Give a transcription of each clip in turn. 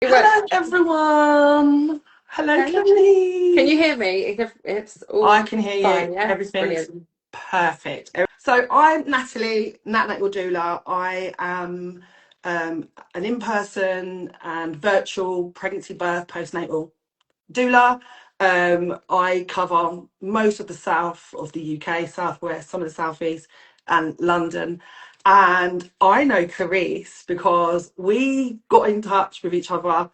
It works. Hello, everyone. Hello, Hello. Can you Clarisse. hear me? It's all I can hear you. fine, yeah? Everything's Brilliant. perfect. So I'm Natalie, Nat your doula. I am an in-person and virtual pregnancy, birth, postnatal doula. I cover most of the south of the UK, southwest, some of the southeast, and London. And I know Clarisse because we got in touch with each other.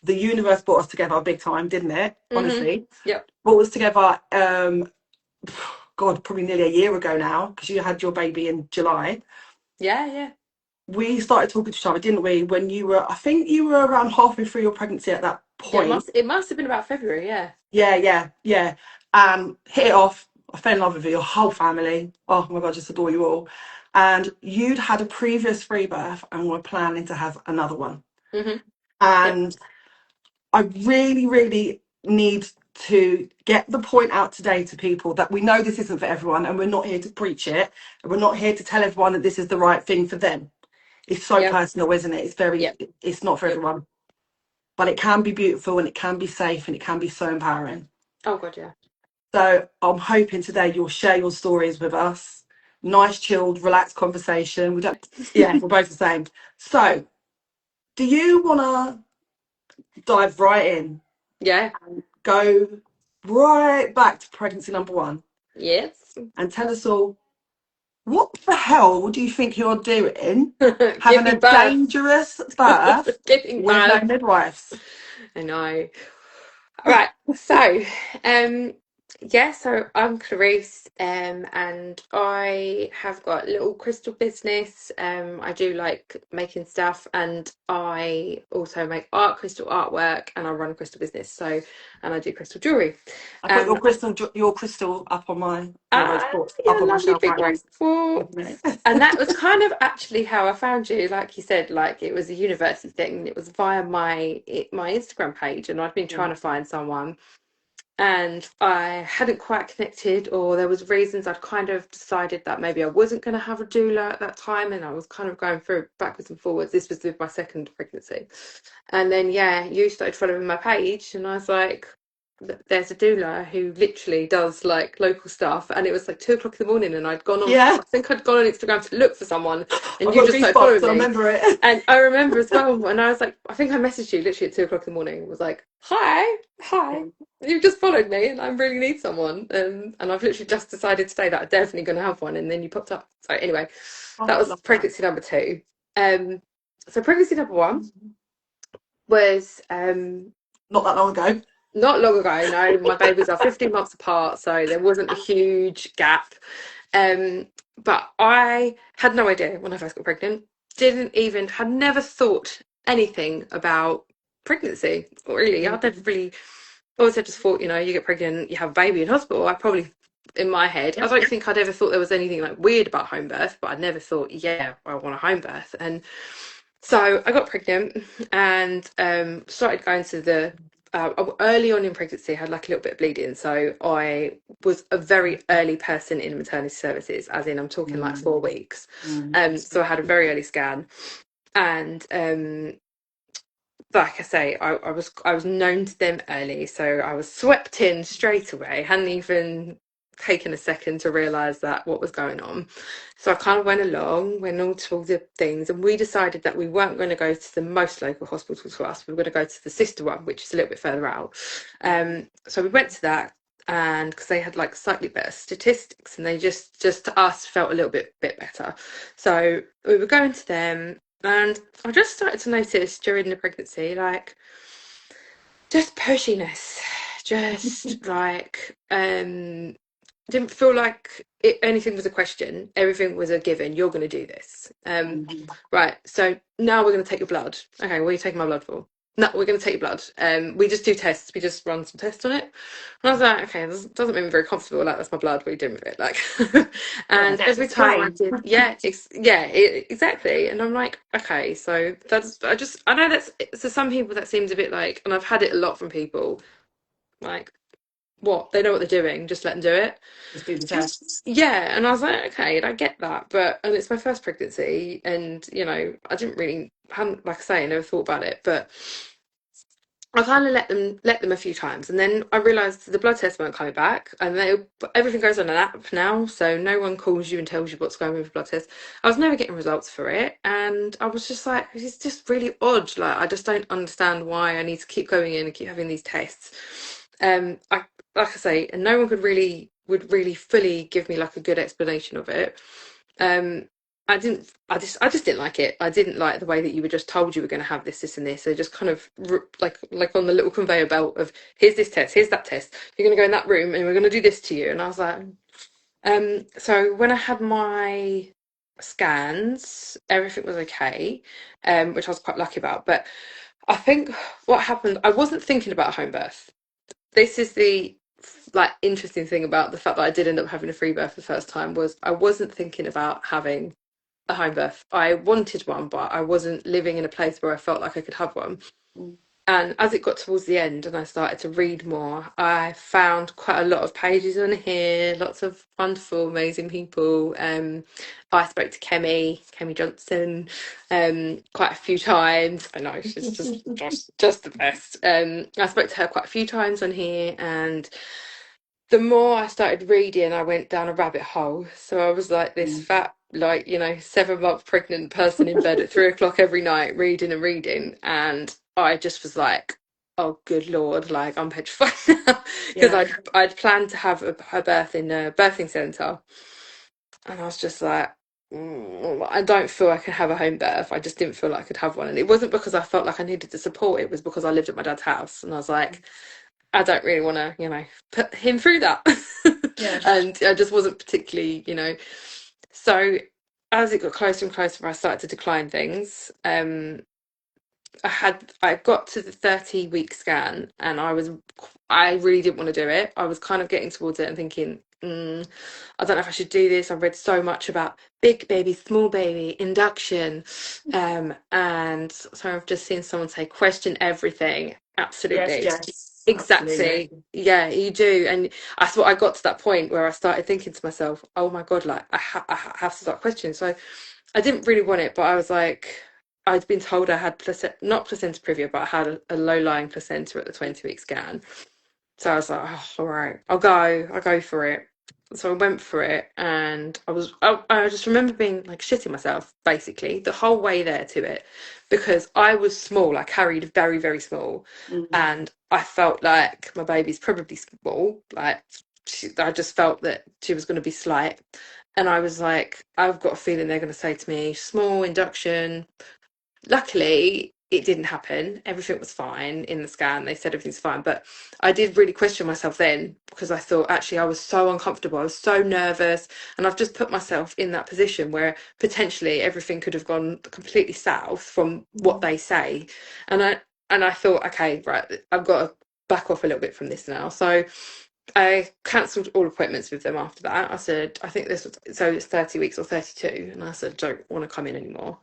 The universe brought us together big time, didn't it? Mm-hmm. Honestly, Yep. brought us together. God, probably nearly a year ago now, because you had your baby in July. Yeah, yeah. We started talking to each other, didn't we? When you were, I think you were around halfway through your pregnancy at that Yeah, point. it must have been about February, yeah. Yeah, yeah, yeah. Hit it off. I fell in love with your whole family. Oh my God, just adore you all. And you'd had a previous free birth and were planning to have another one. Mm-hmm. Yep. And I really, really need to get the point out today to people that we know this isn't for everyone and we're not here to preach it. And we're not here to tell everyone that this is the right thing for them. It's so Yep. personal, isn't it? Yep. It's not for Yep. everyone. But it can be beautiful and it can be safe and it can be so empowering. Oh god, yeah. So I'm hoping today you'll share your stories with us. Nice, chilled, relaxed conversation. We don't, yeah, we're both the same. So, do you want to dive right in? Yeah. Go right back to pregnancy number one Yes. and tell us all what the hell do you think you're doing having a Giving birth. dangerous birth Giving with no birth. midwives? I know. Right. So, um, yeah, so I'm Clarisse, and I have got a little crystal business. I do like making stuff, and I also make crystal artwork, and I run a crystal business. So, and I do crystal jewelry. I put Um, your crystal up on my rose ah, quartz up yeah, on my lovely shelf big right now. rose quartz. And that was kind of actually how I found you. Like you said, like it was a university thing. It was via my Instagram page, and I've been Yeah. trying to find someone and I hadn't quite connected, or there was reasons I'd kind of decided that maybe I wasn't going to have a doula at that time, and I was kind of going through backwards and forwards. This was with my second pregnancy, and then yeah, you started following my page, and I was like, there's a doula who literally does like local stuff, and it was like 2 o'clock in the morning, and I'd gone on, Yeah. I think I'd gone on Instagram to look for someone, and I've you got just started goosebumps. following I me. remember it. And I remember as well, and I was like, I think I messaged you literally at 2 o'clock in the morning. Was like, hi, you've just followed me, and I really need someone. And I've literally just decided today that I'm definitely going to have one. And then you popped up. So anyway, that Oh, was love that. pregnancy number two. Um, so pregnancy number one was Not that long ago. not long ago. No, my babies are 15 months apart, so there wasn't a huge gap. But I had no idea when I first got pregnant. Didn't even had never thought anything about pregnancy. Really, I never really. Always I just thought, you get pregnant, you have a baby in hospital. I probably, in my head, I don't think I'd ever thought there was anything like weird about home birth, but I never thought, yeah, I want a home birth. And so I got pregnant and started going to the early on in pregnancy. I had like a little bit of bleeding, so I was a very early person in maternity services, as in I'm talking like Mm, 4 weeks. mm. So I had a very early scan, and like I say, I was known to them early, so I was swept in straight away. Hadn't even taken a second to realise that what was going on. So I kind of went along, went all to all the things, and we decided that we weren't going to go to the most local hospital to us. We were going to go to the sister one, which is a little bit further out. So we went to that, and because they had like slightly better statistics, and they just to us felt a little bit better. So we were going to them. And I just started to notice during the pregnancy, like, just pushiness, just like, didn't feel like anything was a question. Everything was a given. You're going to do this. Mhm. Right. So now we're going to take your blood. Okay. What are you taking my blood for? No, we're going to take your blood. We just do tests. We just run some tests on it. And I was like, okay, this doesn't make me very comfortable. Like, that's my blood. What are you doing with it? Like, Yeah, and every time I explain. did, yeah, exactly. And I'm like, okay, so I know that's, so some people that seems a bit like, and I've had it a lot from people, like, what? They know what they're doing, just let them do it. Just do the test. Yeah, and I was like, okay, I get that, but and it's my first pregnancy, and I didn't really, hadn't, like I say, I never thought about it, but I kind of let them a few times, and then I realised the blood tests weren't coming back, and everything goes on an app now, so no one calls you and tells you what's going on with the blood test. I was never getting results for it, and I was just like, it's just really odd. Like, I just don't understand why I need to keep going in and keep having these tests. I like I say, and no one would really fully give me like a good explanation of it. Um, I just didn't like it. I didn't like the way that you were just told you were going to have this, and this. So just kind of like on the little conveyor belt of here's this test, here's that test. You're going to go in that room, and we're going to do this to you. And I was like, so when I had my scans, everything was okay, which I was quite lucky about. But I think what happened, I wasn't thinking about a home birth. This is the like interesting thing about the fact that I did end up having a free birth the first time was I wasn't thinking about having a home birth. I wanted one, but I wasn't living in a place where I felt like I could have one. Mm. And as it got towards the end and I started to read more, I found quite a lot of pages on here, lots of wonderful, amazing people. I spoke to Kemi Johnson, quite a few times. I know she's just the best. I spoke to her quite a few times on here, and the more I started reading, I went down a rabbit hole. So I was like this Mm. fat, like, 7-month pregnant person in bed at 3 o'clock every night, reading and reading. And I just was like, oh, good Lord, like I'm petrified now. Because Yeah. I'd planned to have her birth in a birthing centre. And I was just like, I don't feel I can have a home birth. I just didn't feel like I could have one. And it wasn't because I felt like I needed the support, it was because I lived at my dad's house. And I was like, I don't really want to, put him through that. Yeah. And I just wasn't particularly. So as it got closer and closer, I started to decline things. I got to the 30-week scan, and I really didn't want to do it. I was kind of getting towards it and thinking, I don't know if I should do this. I've read so much about big baby, small baby, induction, and so I've just seen someone say question everything. Yes, Absolutely. Jess. Absolutely. Exactly. Yeah, you do. And I thought I got to that point where I started thinking to myself, oh my God, like I have to start questioning. So I didn't really want it, but I was like, I'd been told I had not placenta previa, but I had a low-lying placenta at the 20-week scan. So I was like, oh, all right, I'll go for it. So I went for it, and I just remember being like shitting myself basically the whole way there to it, because I was small. I carried very, very small, Mm. and I felt like my baby's probably small. Like I just felt that she was going to be slight, and I was like, I've got a feeling they're going to say to me, small induction. Luckily, it didn't happen. Everything was fine in the scan. They said everything's fine. But I did really question myself then, because I thought actually I was so uncomfortable. I was so nervous. And I've just put myself in that position where potentially everything could have gone completely south from what they say. And I thought, okay, right, I've got to back off a little bit from this now. So I cancelled all appointments with them after that. I said, I think this was, so it's 30 weeks or 32. And I said, don't want to come in anymore.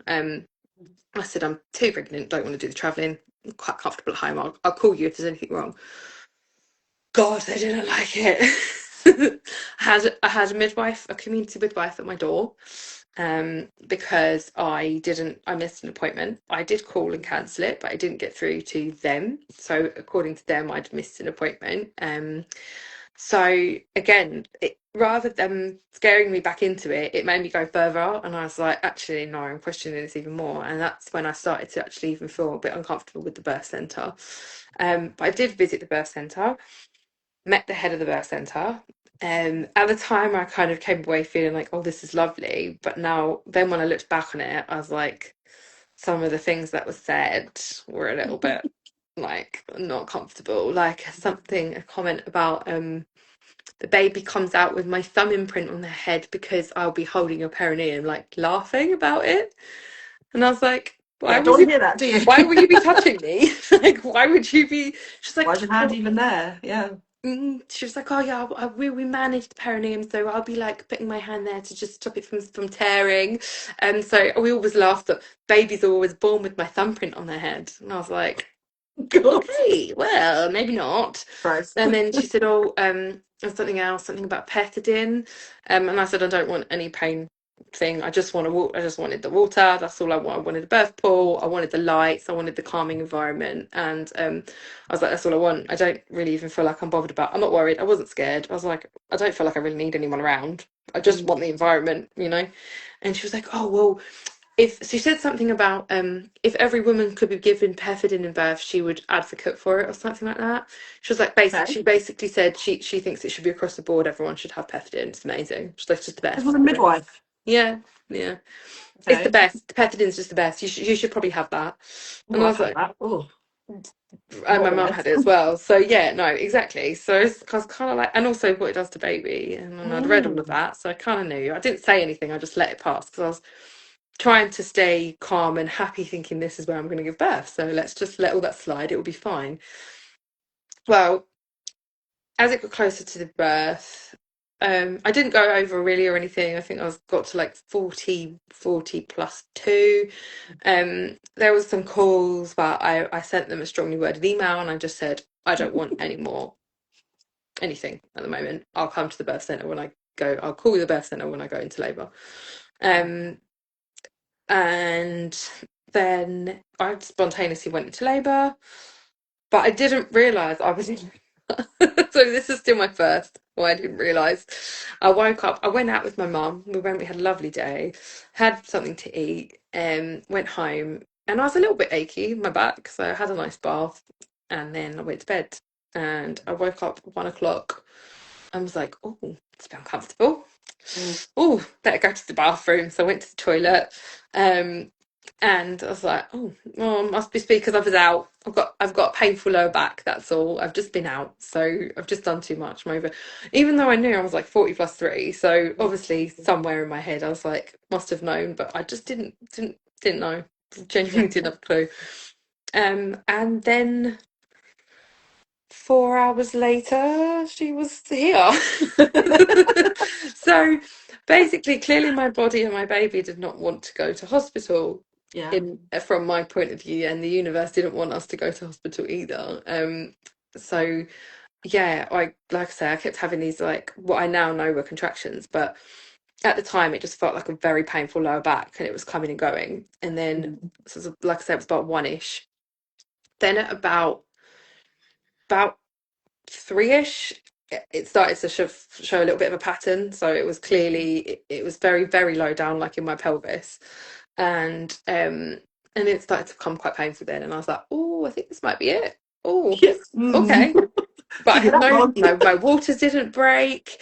I said, I'm too pregnant, don't want to do the travelling. I'm quite comfortable at home. I'll call you if there's anything wrong. God, they didn't like it. I had a midwife, a community midwife at my door, because I missed an appointment. I did call and cancel it, but I didn't get through to them. So according to them, I'd missed an appointment. So again, rather than scaring me back into it, it made me go further. And I was like, actually, no, I'm questioning this even more. And that's when I started to actually even feel a bit uncomfortable with the birth centre. But I did visit the birth centre, met the head of the birth centre. At the time, I kind of came away feeling like, oh, this is lovely. But now, then when I looked back on it, I was like, some of the things that were said were a little bit like not comfortable. Like a comment about the baby comes out with my thumb imprint on their head because I'll be holding your perineum, like laughing about it. And I was like, Yeah, don't want to hear that, do you? why would you be touching me? Like, why would you be? She's like, Why's your hand even there? Yeah. she was like, oh yeah, we manage the perineum, so I'll be like putting my hand there to just stop it from tearing. And so we always laughed that babies are always born with my thumbprint on their head. And I was like, God. okay, well, maybe not. Christ. And then she said, oh, there's something else, something about pethidine. And I said, I don't want any pain thing. I just want to walk. I just wanted the water. That's all I want. I wanted a birth pool. I wanted the lights. I wanted the calming environment. And I was like, that's all I want. I don't really even feel like I'm bothered about. I'm not worried. I wasn't scared. I was like, I don't feel like I really need anyone around. I just Mm. want the environment, you know. And she was like, oh well, if she said something about if every woman could be given pethidine in birth, she would advocate for it or something like that. She was like, Okay. she basically said she thinks it should be across the board. Everyone should have pethidine. It's amazing. She's like, it's just the This was best. a midwife. Yeah, yeah. It's the Okay. best. Pethidine's just the best. You should probably have that. Oh, And I I've was had like, that. Oh, and not my the mum had best. it as well. So yeah, no, exactly. So it's kind of like, and also what it does to baby. And then I'd read all of Mm. that, so I kind of knew. I didn't say anything. I just let it pass because I was trying to stay calm and happy, thinking this is where I'm going to give birth. So let's just let all that slide. It will be fine. Well, as it got closer to the birth, I didn't go over really or anything. I think got to like 40 plus 2. There was some calls, but I sent them a strongly worded email and I just said, I don't want any more anything at the moment. I'll come to the birth centre when I go. I'll call the birth centre when I go into labour. Um, and then I spontaneously went into labour, but I didn't realise I was in. So this is still my first. Well, I didn't realise. I woke up. I went out with my mum. We had a lovely day, had something to eat, went home, and I was a little bit achy in my back, so I had a nice bath, and then I went to bed. And I woke up at 1 o'clock. I was like, oh, it's a bit uncomfortable. Mm. Oh, better go to the bathroom. So I went to the toilet. Um, and I was like, oh, well, must be because I was out. I've got a painful lower back, that's all. I've just been out. So I've just done too much. I'm over. Even though I knew I was like 40 plus 3. So obviously somewhere in my head I was like, must have known, but I just didn't know. Yeah. Genuinely didn't have a clue. And then 4 hours later, she was here. So basically, clearly, my body and my baby did not want to go to hospital. Yeah. In from my point of view, and the universe didn't want us to go to hospital either. So yeah, like I say, I kept having these like what I now know were contractions, but at the time it just felt like a very painful lower back, and it was coming and going. And then, Mm. so like I said, it was about 1ish. Then at about 3ish, it started to show a little bit of a pattern. So it was clearly it was very very low down, like in my pelvis, and it started to become quite painful then. And I was like, oh, I think this might be it. Oh, Yeah. Mm. okay. But I Give you had that no, one. my waters didn't break.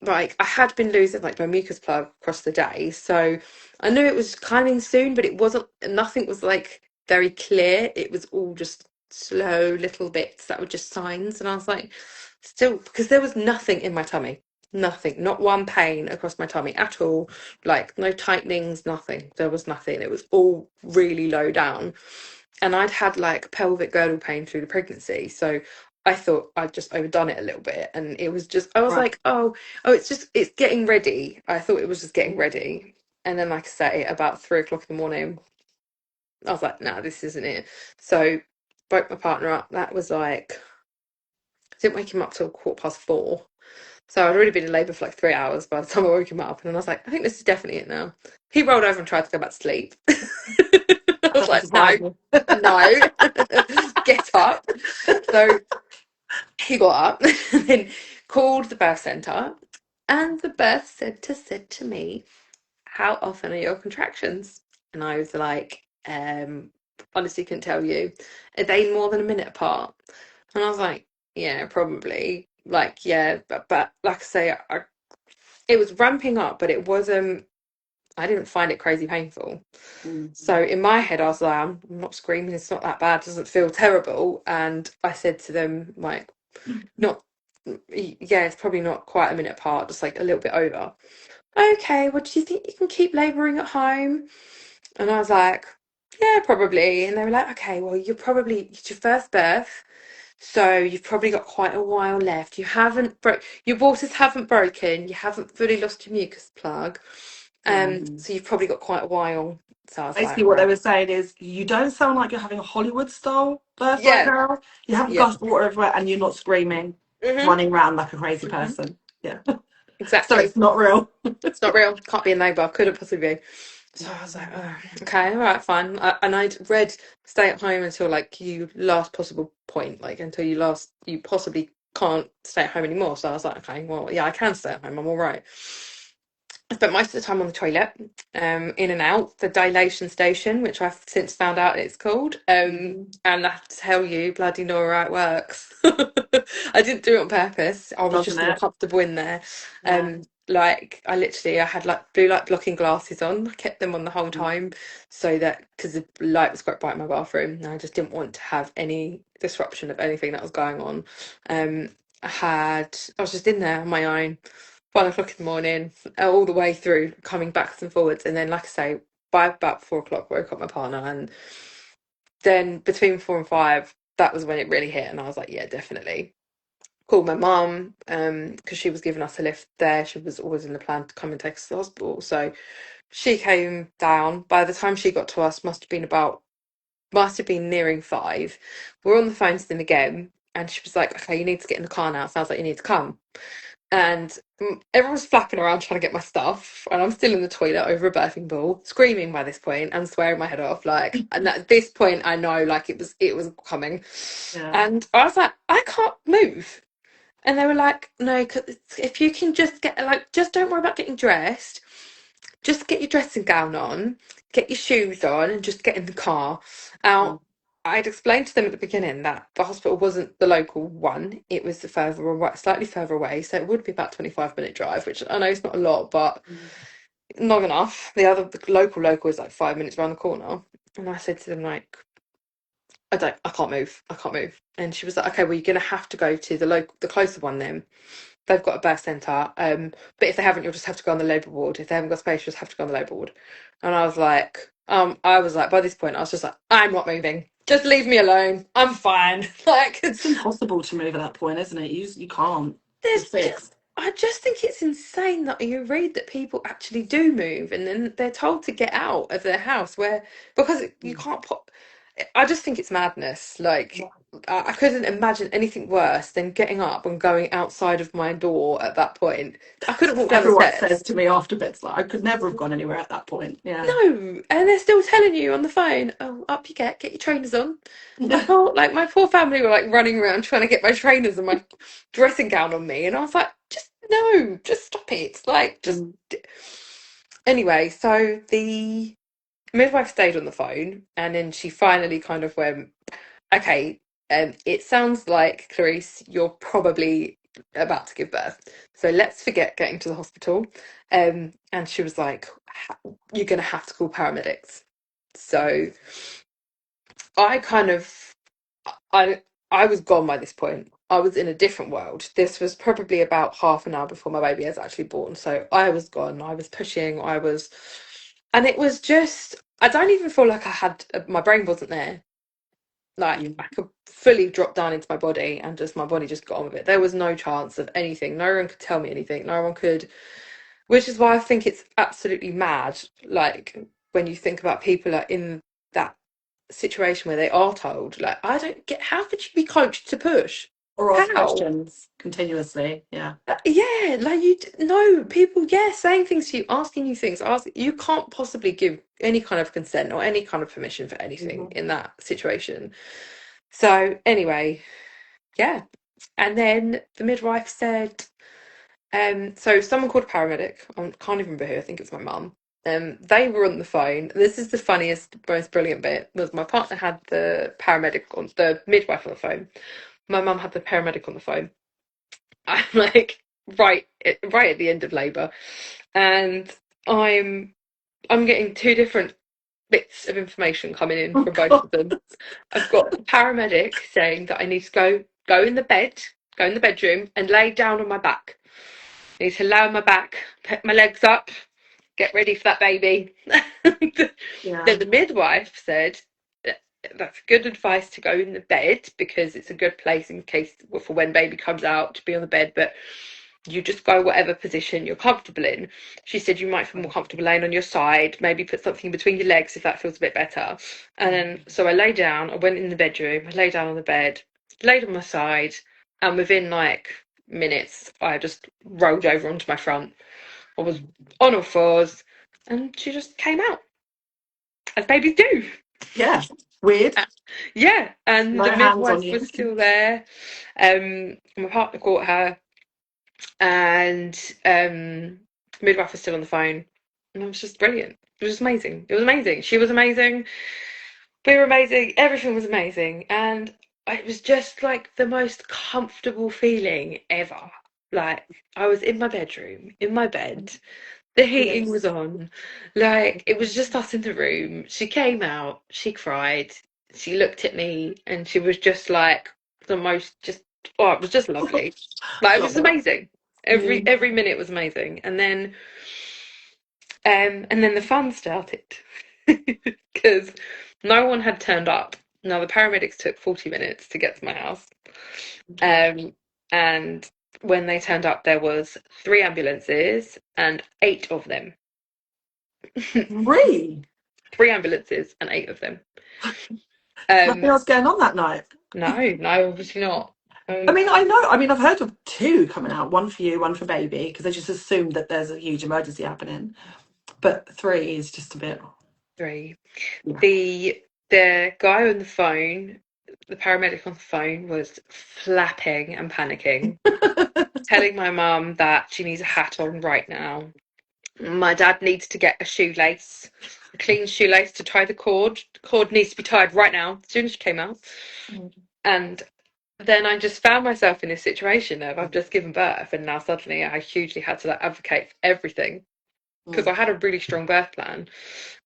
Like I had been losing like my mucus plug across the day, so I knew it was coming soon, but it wasn't. Nothing was like very clear. It was all just slow little bits that were just signs, and I was like, still, because there was nothing in my tummy, nothing, not one pain across my tummy at all, like no tightenings, nothing. There was nothing. It was all really low down, and I'd had like pelvic girdle pain through the pregnancy, so I thought I'd just overdone it a little bit, and it was just I was Right. like, oh, it's getting ready. I thought it was just getting ready, and then like I say, about 3 o'clock in the morning, I was like, no, this isn't it. So woke my partner up. That was like I didn't wake him up till 4:15. So I'd already been in labour for like 3 hours by the time I woke him up, and then I was like, I think this is definitely it now. He rolled over and tried to go back to sleep. I That was doesn't like, surprise no, me. no, get up. So he got up and then called the birth centre, and the birth centre said to me, how often are your contractions? And I was like, honestly couldn't tell you. Are they more than a minute apart? And I was like, yeah, probably. Like, yeah, but like I say, it was ramping up, but it wasn't. I didn't find it crazy painful. Mm. So in my head, I was like, I'm not screaming. It's not that bad. It doesn't feel terrible. And I said to them, like, not, yeah, it's probably not quite a minute apart, just like a little bit over. Okay, well, do you think you can keep labouring at home? And I was like, yeah, probably. And they were like, okay, well, it's your first birth. So you've probably got quite a while left. Your waters haven't broken. You haven't fully lost your mucus plug. Mm. So you've probably got quite a while. So I was Basically, like, what they right. were saying is, you don't sound like you're having a Hollywood style birth right Yeah, now. You haven't yeah. gushed water everywhere, and you're not screaming, Hmm. running around like a crazy person. Yeah. So exactly. it's not real. It's not real. Can't be in labour. Couldn't possibly be. So I was like, oh, okay, all right, fine. And I'd read stay at home until like you last possible point, like until you possibly can't stay at home anymore. So I was like, okay, well, yeah, I can stay at home. I'm all right. I spent most of the time on the toilet, in and out the dilation station, which I've since found out it's called. Mhm. And I have to tell you, bloody Nora, it works. I didn't do it on purpose. I was Doesn't just more it? comfortable in there. Yeah. Like I had like blue light blocking glasses on. I kept them on the whole time, so that because the light was quite bright in my bathroom, and I just didn't want to have any disruption of anything that was going on. Um, I was just in there on my own, 1 o'clock in the morning, all the way through, coming backwards and forwards, and then, like I say, by about 4 o'clock, woke up my partner, and then between 4 and 5, that was when it really hit, and I was like, yeah, definitely. Called my mum, because she was giving us a lift there. She was always in the plan to come and take us to the hospital, so she came down. By the time she got to us, must have been nearing 5. We're on the phone to them again, and she was like, okay, you need to get in the car now. Sounds like you need to come. And everyone's flapping around trying to get my stuff, and I'm still in the toilet over a birthing ball, screaming by this point and swearing my head off. Like, and at this point, I know like it was coming, Yeah. and I was like, I can't move. And they were like, no, 'cause if you can just get like, just don't worry about getting dressed. Just get your dressing gown on, get your shoes on, and just get in the car. Mm. Now, I'd explained to them at the beginning that the hospital wasn't the local one; it was the further away, slightly further away. So it would be about 25-minute drive, which I know is not a lot, but Mm. long enough. The local is like 5 minutes around the corner. And I said to them like, I can't move, I can't move. And she was like, okay, well, you're gonna have to go to the closer one then. They've got a birth centre, but if they haven't, you'll just have to go on the labour ward. If they haven't got space, you'll just have to go on the labour ward. And I was like, by this point, I was just like, I'm not moving. Just leave me alone. I'm fine. Like, It's impossible to move at that point, isn't it? You can't. You're there's fixed. just, I just think it's insane that you read that people actually do move and then they're told to get out of their house because you Mm. can't put. I just think it's madness. Like, I couldn't imagine anything worse than getting up and going outside of my door at that point. I couldn't That's walk what down the everyone says steps. to me after bits. Like I could never have gone anywhere at that point. Yeah. No, and they're still telling you on the phone, "Oh, up you get your trainers on." My poor family were like running around trying to get my trainers and my dressing gown on me, and I was like, "Just no, just stop it!" Like, just Mm. anyway. So the midwife stayed on the phone, and then she finally kind of went, "Okay, it sounds like Clarisse, you're probably about to give birth, so let's forget getting to the hospital." And she was like, "You're going to have to call paramedics." So I kind of, I, I was gone by this point. I was in a different world. This was probably about half an hour before my baby was actually born. So I was gone. I was pushing. And it was just, I don't even feel like my brain wasn't there. Like Mm. I could fully drop down into my body and just my body just got on with it. There was no chance of anything. No one could tell me anything. No one could, which is why I think it's absolutely mad. Like when you think about people are in that situation where they are told, like, I don't get, how could you be coached to push? Or ask How? questions continuously. Yeah. Yeah, like no people, yeah, saying things to you, asking you things, you can't possibly give any kind of consent or any kind of permission for anything Hmm. in that situation. So anyway, yeah. And then the midwife said, so someone called a paramedic. I can't even remember who. I think it was my mum. They were on the phone. This is the funniest, most brilliant bit. Was my partner had the midwife on the phone. My mum had the paramedic on the phone. I'm like right at the end of labour, and I'm I'm getting two different bits of information coming in Oh from both God. of them. I've got the paramedic saying that I need to go in the bed, go in the bedroom, and lay down on my back. I need to lay on my back, put my legs up, get ready for that baby. Yeah. Then the midwife said that's good advice to go in the bed because it's a good place in case for when baby comes out to be on the bed, but you just go whatever position you're comfortable in. She said you might feel more comfortable laying on your side, maybe put something between your legs if that feels a bit better. And then so I lay down, I went in the bedroom, I lay down on the bed, laid on my side, and within like minutes, I just rolled over onto my front. I was on all fours, and she just came out, as babies do. Yeah. Weird. Uh, Yeah, and No the hands on midwife you. was still there. My partner caught her, and midwife was still on the phone, and it was just brilliant. It was just amazing. It was amazing. She was amazing. We were amazing. Everything was amazing, and it was just like the most comfortable feeling ever. Like I was in my bedroom, in my bed. The heating Yes. was on. Like it was just us in the room. She came out, she cried, she looked at me, and she was just like the most just oh, it was just lovely. Like it was God. amazing. Every Mm. every minute was amazing. And then the fun started. Because no one had turned up. Now the paramedics took 40 minutes to get to my house. Okay. Um and when they turned up there was three ambulances and eight of them. Really? Three ambulances and eight of them. Nothing Um, else going on that night. no, obviously not. I mean, I know. I mean, I've heard of two coming out, one for you, one for baby, because they just assume that there's a huge emergency happening. But three is just a bit. Three. Yeah. The guy on the phone, the paramedic on the phone, was flapping and panicking, telling my mum that she needs a hat on right now. My dad needs to get a shoelace, a clean shoelace to tie the cord. The cord needs to be tied right now, as soon as she came out. And then I just found myself in this situation of I've just given birth, and now suddenly I hugely had to like advocate for everything because I Mm. had a really strong birth plan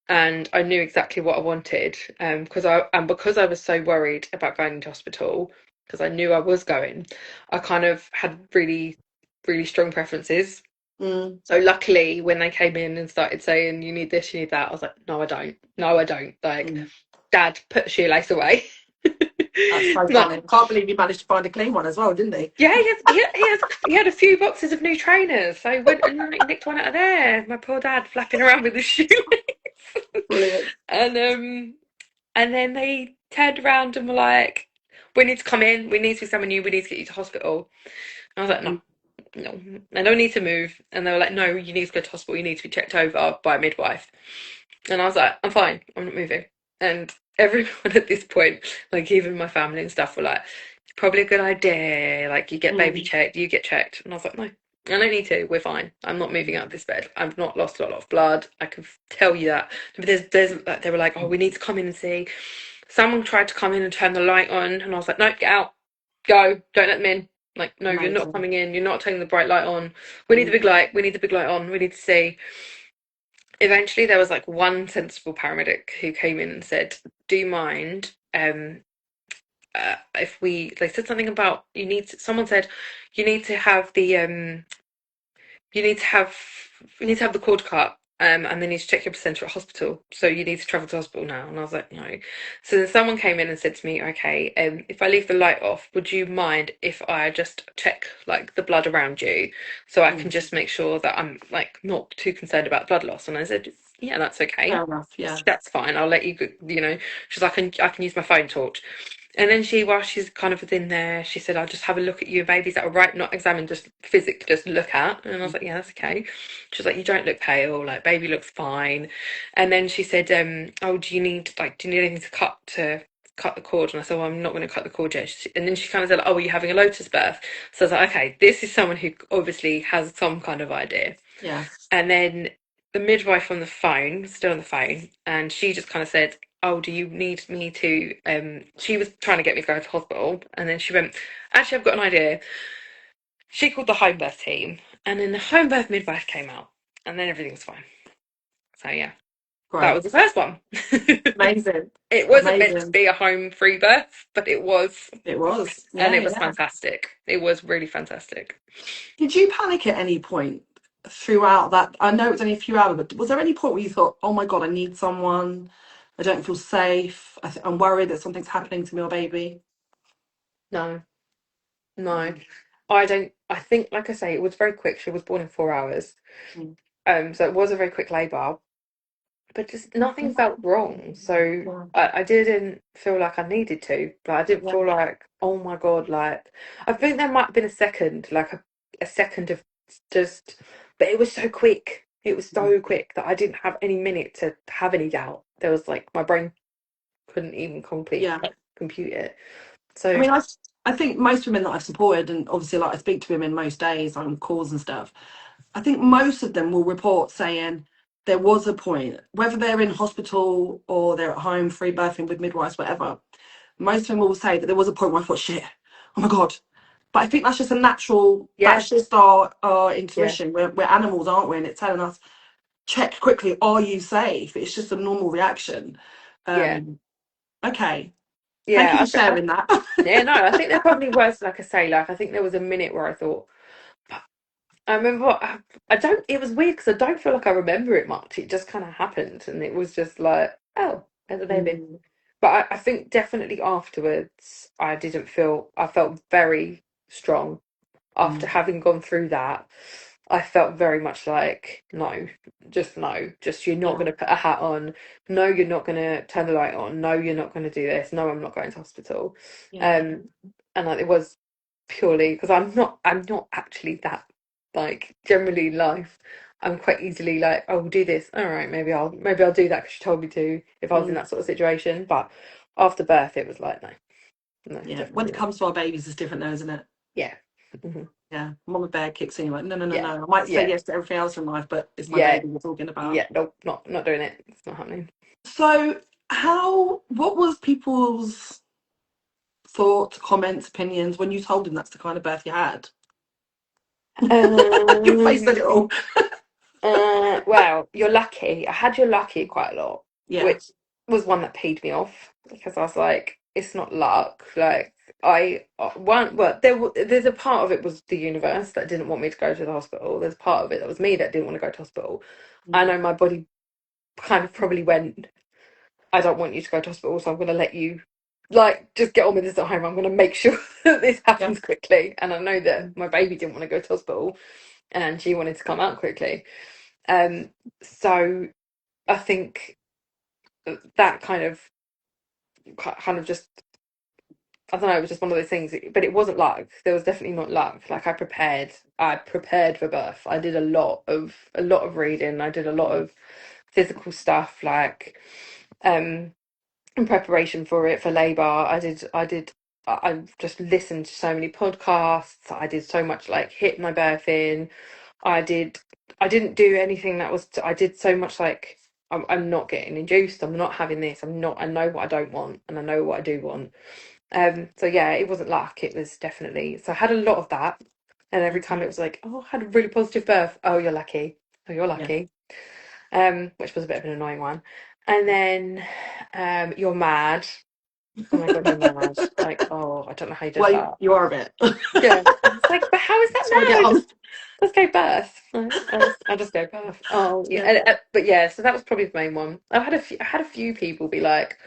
and I knew exactly what I wanted. Because I was so worried about going into hospital because I knew I was going, I kind of had really strong preferences. Mm. So luckily, when they came in and started saying you need this, you need that, I was like, no, I don't. No, I don't. Like, Mm. Dad, put the shoelace away. That's so Like, funny. I can't believe you managed to find a clean one as well, didn't he? yeah, he had a few boxes of new trainers, so he went and like, nicked one out of there. My poor dad flapping around with his shoe. Brilliant. and and then they turned around and were like, "We need to come in. We need to examine you. We need to get you to hospital." And I was like, "No, Mm. no, I don't need to move." And they were like, "No, you need to go to hospital. You need to be checked over by a midwife." And I was like, "I'm fine. I'm not moving." And everyone at this point, like even my family and stuff, were like, "It's probably a good idea. Like you get baby Mm. checked, you get checked." And I was like, "No, I don't need to. We're fine. I'm not moving out of this bed. I've not lost a lot of blood. I can tell you that." But there's like, they were like, "Oh, we need to come in and see." Someone tried to come in and turn the light on, and I was like, "No, get out, go. Don't let them in." Like, no, you're not Amazing. coming in. You're not turning the bright light on. We need the Mm. big light. We need the big light on. We need to see. Eventually there was like one sensible paramedic who came in and said, "Do you mind if we?" They said something about you need. Someone said you need to have the you need to have you need to have the cord cut. And they need to check your placenta at hospital. So you need to travel to hospital now. And I was like, no. So then someone came in and said to me, okay, if I leave the light off, would you mind if I just check like the blood around you so I can Mm. just make sure that I'm like not too concerned about blood loss? And I said, yeah, that's okay. Fair enough. Yeah. That's fine. I'll let you, she's like, I can use my phone torch. And then while she's kind of in there, she said, I'll just have a look at you. Baby's that all right? Not examine, just physically just look at. And I was like, yeah, that's okay. She was like, you don't look pale. Like, baby looks fine. And then she said, oh, do you need anything to cut the cord? And I said, well, I'm not going to cut the cord yet. And then she kind of said, oh, are you having a lotus birth? So I was like, okay, this is someone who obviously has some kind of idea. Yeah. And then the midwife on the phone, still on the phone, and she just kind of said, oh, do you need me to she was trying to get me to go to hospital, and then she went, actually I've got an idea. She called the home birth team, and then the home birth midwife came out, and then everything was fine. So yeah, that was Great. the first one. Amazing. It wasn't meant to Amazing. be a home free birth, but it was, It was. and Yeah. it was Yeah. fantastic. It was really fantastic. Did you panic at any point throughout that? I know it was only a few hours, but was there any point where you thought, "Oh my God, I need someone. I don't feel safe. I'm worried that something's happening to me or baby." No, no, Mm. I don't. I think, like I say, it was very quick. She was born in 4 hours. Mm. So it was a very quick labour, but just nothing felt wrong. So Yeah. I didn't feel like I needed to. Like I didn't Yeah. feel like, oh my God, like I think there might have been a second, like a second of just, but it was so quick. It was so quick that I didn't have any minute to have any doubt. There was like my brain couldn't even Yeah. compute it. I So mean, I think most women that I've supported, and obviously, like I speak to women most days on calls and stuff. I think most of them will report saying there was a point, whether they're in hospital or they're at home, free birthing with midwives, whatever. Most of them will say that there was a point where I thought, shit, oh my God. But I think that's just a natural, yeah, that's just our yeah, intuition. We're animals, aren't we? And it's telling us, check quickly, are you safe? It's just a normal reaction. yeah, Um, okay. Thank you yeah. for sharing that. Yeah, no, I think there probably was, like I say, like I think there was a minute where I thought, I remember, I don't, it was weird because I don't feel like I remember it much. It just kind of happened and it was just like, oh, there's a baby. Mm, But I think definitely afterwards, I felt very strong after mm, having gone through that. I felt very much like, no, just you're not yeah, going to put a hat on. No, you're not going to turn the light on. No, you're not going to do this. No, I'm not going to hospital. yeah. Um, and like, it was purely because I'm not actually that like generally in life. I'm quite easily like, oh, we'll do this. All right, maybe I'll do that because she told me to if I was in Mm, that sort of situation. But after birth, it was like, no, no, yeah. When definitely it not. comes to our babies, it's different though, isn't it? Yeah. Hmm. Yeah. Mama bear kicks in, you're like, no, no, no, Yeah. no. I might say Yeah. yes to everything else in life, but it's my Yeah. baby we're talking about. Yeah. Nope. Not doing it. It's not happening. So, what was people's thoughts, comments, opinions when you told them that's the kind of birth you had? Your face said Um. it all. Well, you're lucky. I had your lucky quite a lot, Yeah. which was one that peed me off because I was like, it's not luck. Like I weren't. Well, there's a part of it was the universe that didn't want me to go to the hospital. There's part of it that was me that didn't want to go to hospital. I Mm, know my body kind of probably went, I don't want you to go to hospital, so I'm going to let you like just get on with this at home. I'm going to make sure that this yeah. happens quickly. And I know that Mm, my baby didn't want to go to hospital and she wanted to come out quickly. Um, so I think that kind of just, I don't know, it was just one of those things, but it wasn't luck. There was definitely not luck. Like I prepared for birth. I did a lot of reading. I did a lot of physical stuff, like um in preparation for it for labour. I just listened to so many podcasts. I did so much like hypnobirthing. I did. I didn't do anything that was. I did so much like I'm not getting induced. I'm not having this. I'm not. I know what I don't want, and I know what I do want. So yeah, it wasn't luck. It was definitely. So I had a lot of that, and every time it okay. was like, oh, I had a really positive birth. Oh, you're lucky. Oh, you're Yeah. lucky. Which was a bit of an annoying one. And then, you're mad. Oh my God, you're mad. Like, oh, I don't know how you did Well, that. you are a bit. Yeah. It's like, but how is Just want to that get mad? on. Let's go birth. Right? I'll just go birth. Oh yeah, Yeah. but yeah. So that was probably the main one. I had a few people be like,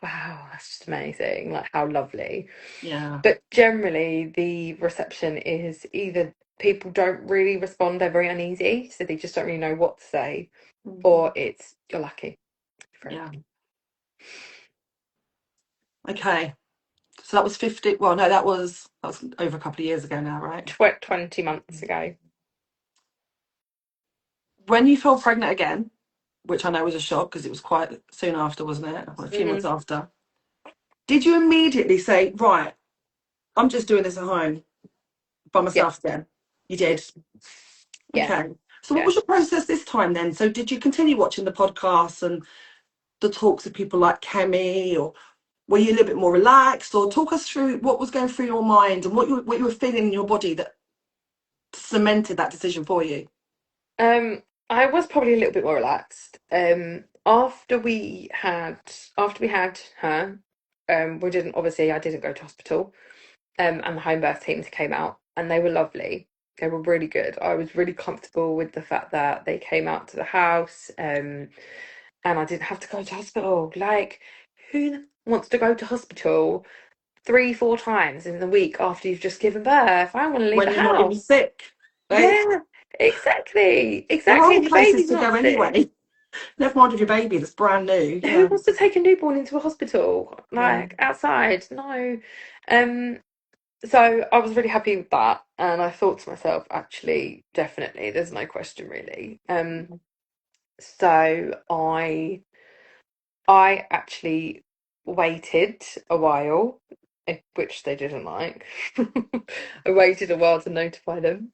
"Wow, that's just amazing! Like how lovely." Yeah. But generally, the reception is either people don't really respond; they're very uneasy, so they just don't really know what to say, Mm, or it's you're lucky. You're very yeah. lucky. Okay. So that was 50. Well, no, that was over a couple of years ago now, right? 20 months ago. When you fell pregnant again, which I know was a shock because it was quite soon after, wasn't it? Or a few months Hmm. after. Did you immediately say, right, I'm just doing this at home by Yeah, myself again? You yeah, did. yeah, Okay. So what yeah. was your process this time then? So did you continue watching the podcasts and the talks of people like Kemi, or were you a little bit more relaxed? Or talk us through what was going through your mind and what you were feeling in your body that cemented that decision for you? I was probably a little bit more relaxed. After we had her, I didn't go to hospital. And the home birth teams came out and they were lovely. They were really good. I was really comfortable with the fact that they came out to the house, and I didn't have to go to hospital. Like, who wants to go to hospital 3, 4 times in the week after you've just given birth? I want to leave When the you're not even house. sick, right? Yeah, exactly. The Exactly. wrong And your places baby's to not go sick. anyway. Never mind with your baby that's brand new. Who Yeah. wants to take a newborn into a hospital? Yeah. Like outside? No. Um, so I was really happy with that, and I thought to myself, actually, definitely, there's no question really. So I actually waited a while, which they didn't like. I waited a while to notify them.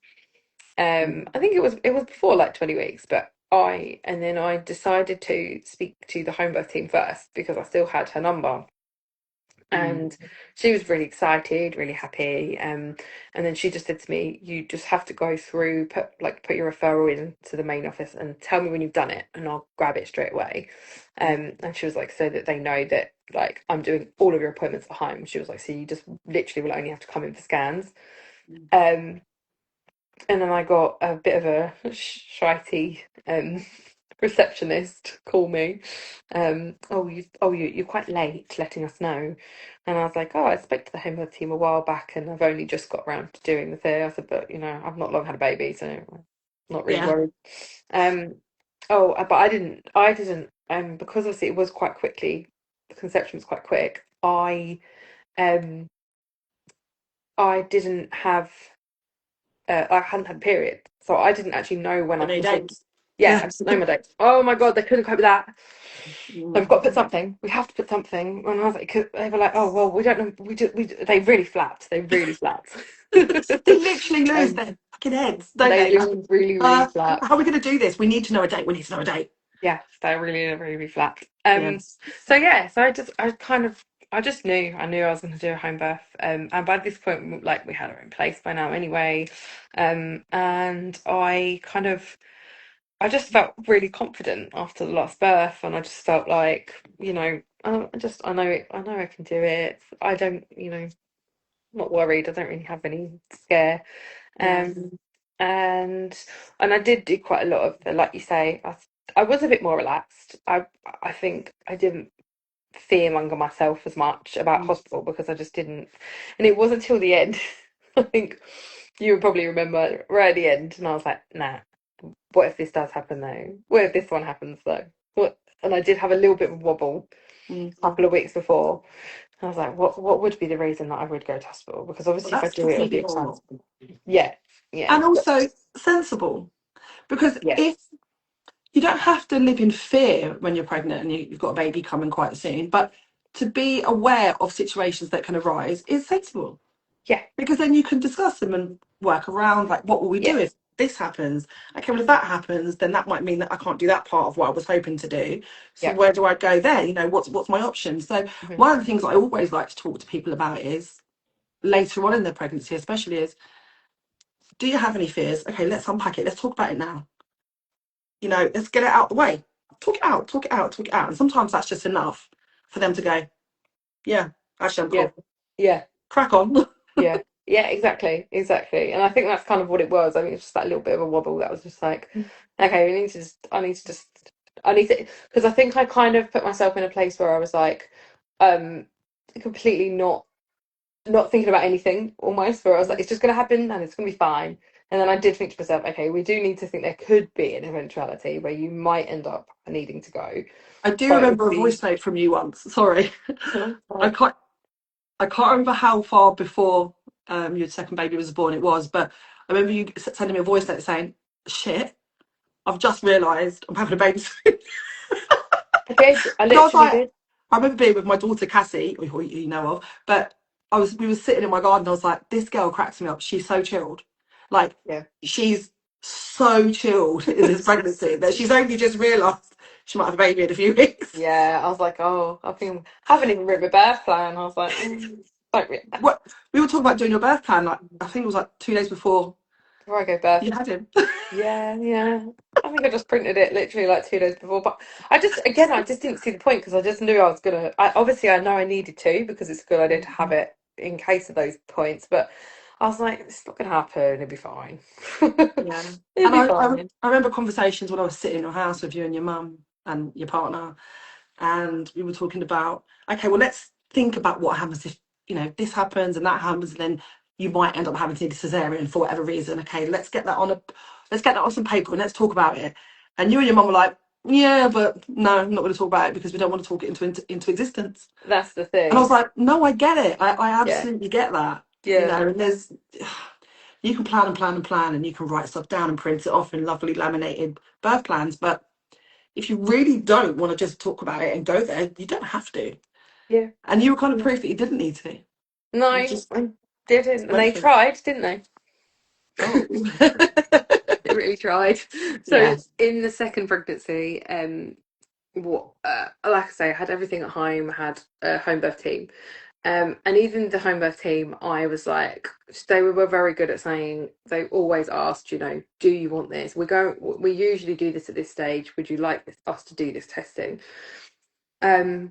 I think it was before like 20 weeks, but I decided to speak to the homebirth team first because I still had her number. Mm. And she was really excited, really happy. And then she just said to me, "You just have to go through, put your referral in to the main office and tell me when you've done it, and I'll grab it straight away." And she was like, "So that they know that like I'm doing all of your appointments at home." She was like, "So you just literally will only have to come in for scans." Mm. Um, and then I got a bit of a shitey receptionist call me. You're quite late letting us know. And I was like, oh, I spoke to the home health team a while back and I've only just got around to doing the thing. I said, but I've not long had a baby, so I'm not really Yeah. worried. Um, but I didn't, because obviously it was quite quickly, the conception was quite quick. Um, I didn't have I hadn't had a period, so I didn't actually know when I Got no was going. dates. Yeah, Yeah. I didn't know my dates. Oh my God, they couldn't cope with that. I've Mm. got to put something. We have to put something. And I was like, they were like, oh well, we don't know. They really flapped. They really flapped. They literally lose um, their fucking heads, don't they they? Like, do really, really flap. how are we going to do this? We need to know a date. We need to know a date. Yeah, they really, really flapped. Yes. So yeah, so I just knew. I knew I was going to do a home birth. And by this point, like we had her in place by now anyway. And I just felt really confident after the last birth, and I just felt like, I know I can do it. I don't, not worried. I don't really have any scare. Yeah. Um, and I did do quite a lot of, like you say, I was a bit more relaxed. I think I didn't fearmonger myself as much about Mm. hospital because I just didn't, and it wasn't until the end. I think you would probably remember right at the end, and I was like, nah. What if this does happen though? What if this one happens though? What? And I did have a little bit of a wobble Mm. a couple of weeks before. I was like, what would be the reason that I would go to hospital? Because Well, obviously if I that's do it, it'll be completely a chance. normal. Yeah, yeah, And also sensible. Because yeah, if you don't have to live in fear when you're pregnant and you've got a baby coming quite soon, but to be aware of situations that can arise is sensible. yeah, Because then you can discuss them and work around, like, what will we yeah, do if this happens? Okay, well, if that happens, then that might mean that I can't do that part of what I was hoping to do. So yeah. where do I go there? What's my option? So Mhm. one of the things I always like to talk to people about is later on in their pregnancy, especially, is, do you have any fears? Okay, let's unpack it. Let's talk about it now. Let's get it out the way. Talk it out, talk it out, talk it out. And sometimes that's just enough for them to go, yeah, actually, I'm Yeah, cool. yeah, Crack on. yeah, yeah, exactly, exactly. And I think that's kind of what it was. I mean, it's just that little bit of a wobble that was just like, okay, I need to, because I think I kind of put myself in a place where I was like, um, completely not thinking about anything almost, where I was like, it's just going to happen and it's going to be fine. And then I did think to myself, okay, we do need to think there could be an eventuality where you might end up needing to go, I do but it remember would a be, voice note from you once. Sorry. I right. can't I can't remember how far before your second baby was born it was, but I remember you sending me a voice note saying, shit, I've just realised I'm having a baby soon. I did, I And I was literally like, did. I remember being with my daughter Cassie, who you know of, but we were sitting in my garden. I was like, this girl cracks me up. She's so chilled, like Yeah. she's so chilled in this pregnancy that she's only just realised she might have a baby in a few weeks. Yeah, I was like, oh, I haven't even written a birth plan. I was like, don't re- What we were talking about doing your birth plan, like I think it was like 2 days before before I go birth. you had him. Yeah, yeah. I think I just printed it literally like 2 days before, but I just didn't see the point because I just knew I was gonna. Obviously I know I needed to because it's a good idea to have it in case of those points, but I was like, it's not gonna happen. It'll be fine. Yeah. It'll And be I fine. remember conversations when I was sitting in your house with you and your mum and your partner, and we were talking about, okay, well, let's think about what happens if, this happens and that happens, and then you might end up having to need a cesarean for whatever reason. Okay, let's get that on some paper and let's talk about it. And you and your mum were like, yeah, but no, I'm not going to talk about it because we don't want to talk it into existence. That's the And I was thing. like, no, I get it. I Yeah. absolutely get that. You Yeah. know, and there's, you can plan and plan and plan, and you can write stuff down and print it off in lovely laminated birth plans. But if you really don't want to just talk about it and go there, you don't have to. Yeah. And you were kind of Yeah. proof that you didn't need to. No, You just I didn't. And went they for it. tried, didn't they? Oh, They really tried. So yeah, in the second pregnancy, like I say, I had everything at home. I had a home birth team. And even the home birth team, I was like, they were very good at saying, they always asked, do you want this? We usually do this at this stage. Would you like us to do this testing?